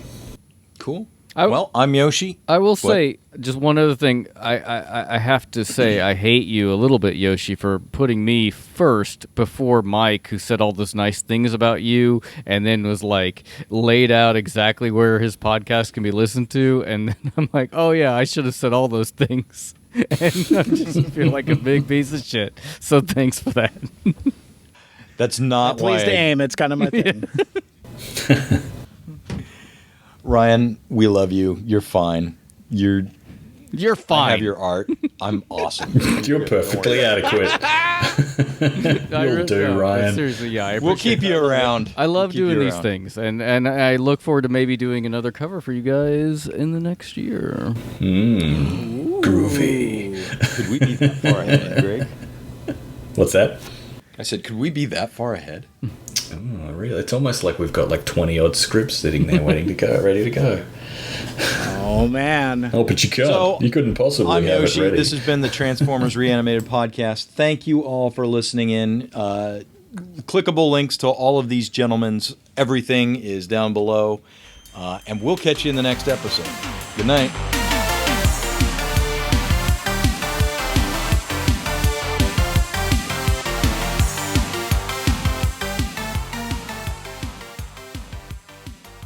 Cool. Well, I'm Yoshi.
I will say just one other thing. I have to say I hate you a little bit, Yoshi, for putting me first before Mike, who said all those nice things about you and then was like laid out exactly where his podcast can be listened to. And then I'm like, oh, yeah, I should have said all those things. And I just feel like a big piece of shit. So thanks for that.
That's not why.
Pleased to aim. It's kind of my thing.
Ryan, we love you. You're fine. You're fine. I have your art. I'm awesome.
You're perfectly adequate. You'll do, Ryan.
Seriously, yeah.
We'll keep you around.
I love doing these things, and I look forward to maybe doing another cover for you guys in the next year.
Groovy.
Could we be that far ahead, Greg?
What's that?
I said, could we be that far ahead?
Oh, really? It's almost like we've got like 20-odd scripts sitting there waiting to go, ready to go.
Oh, man.
Oh, but you can't. So, you couldn't possibly
I'm
have
Yoshi.
it ready.
This has been the Transformers Reanimated podcast. Thank you all for listening in. Clickable links to all of these gentlemen's everything is down below. And we'll catch you in the next episode. Good night.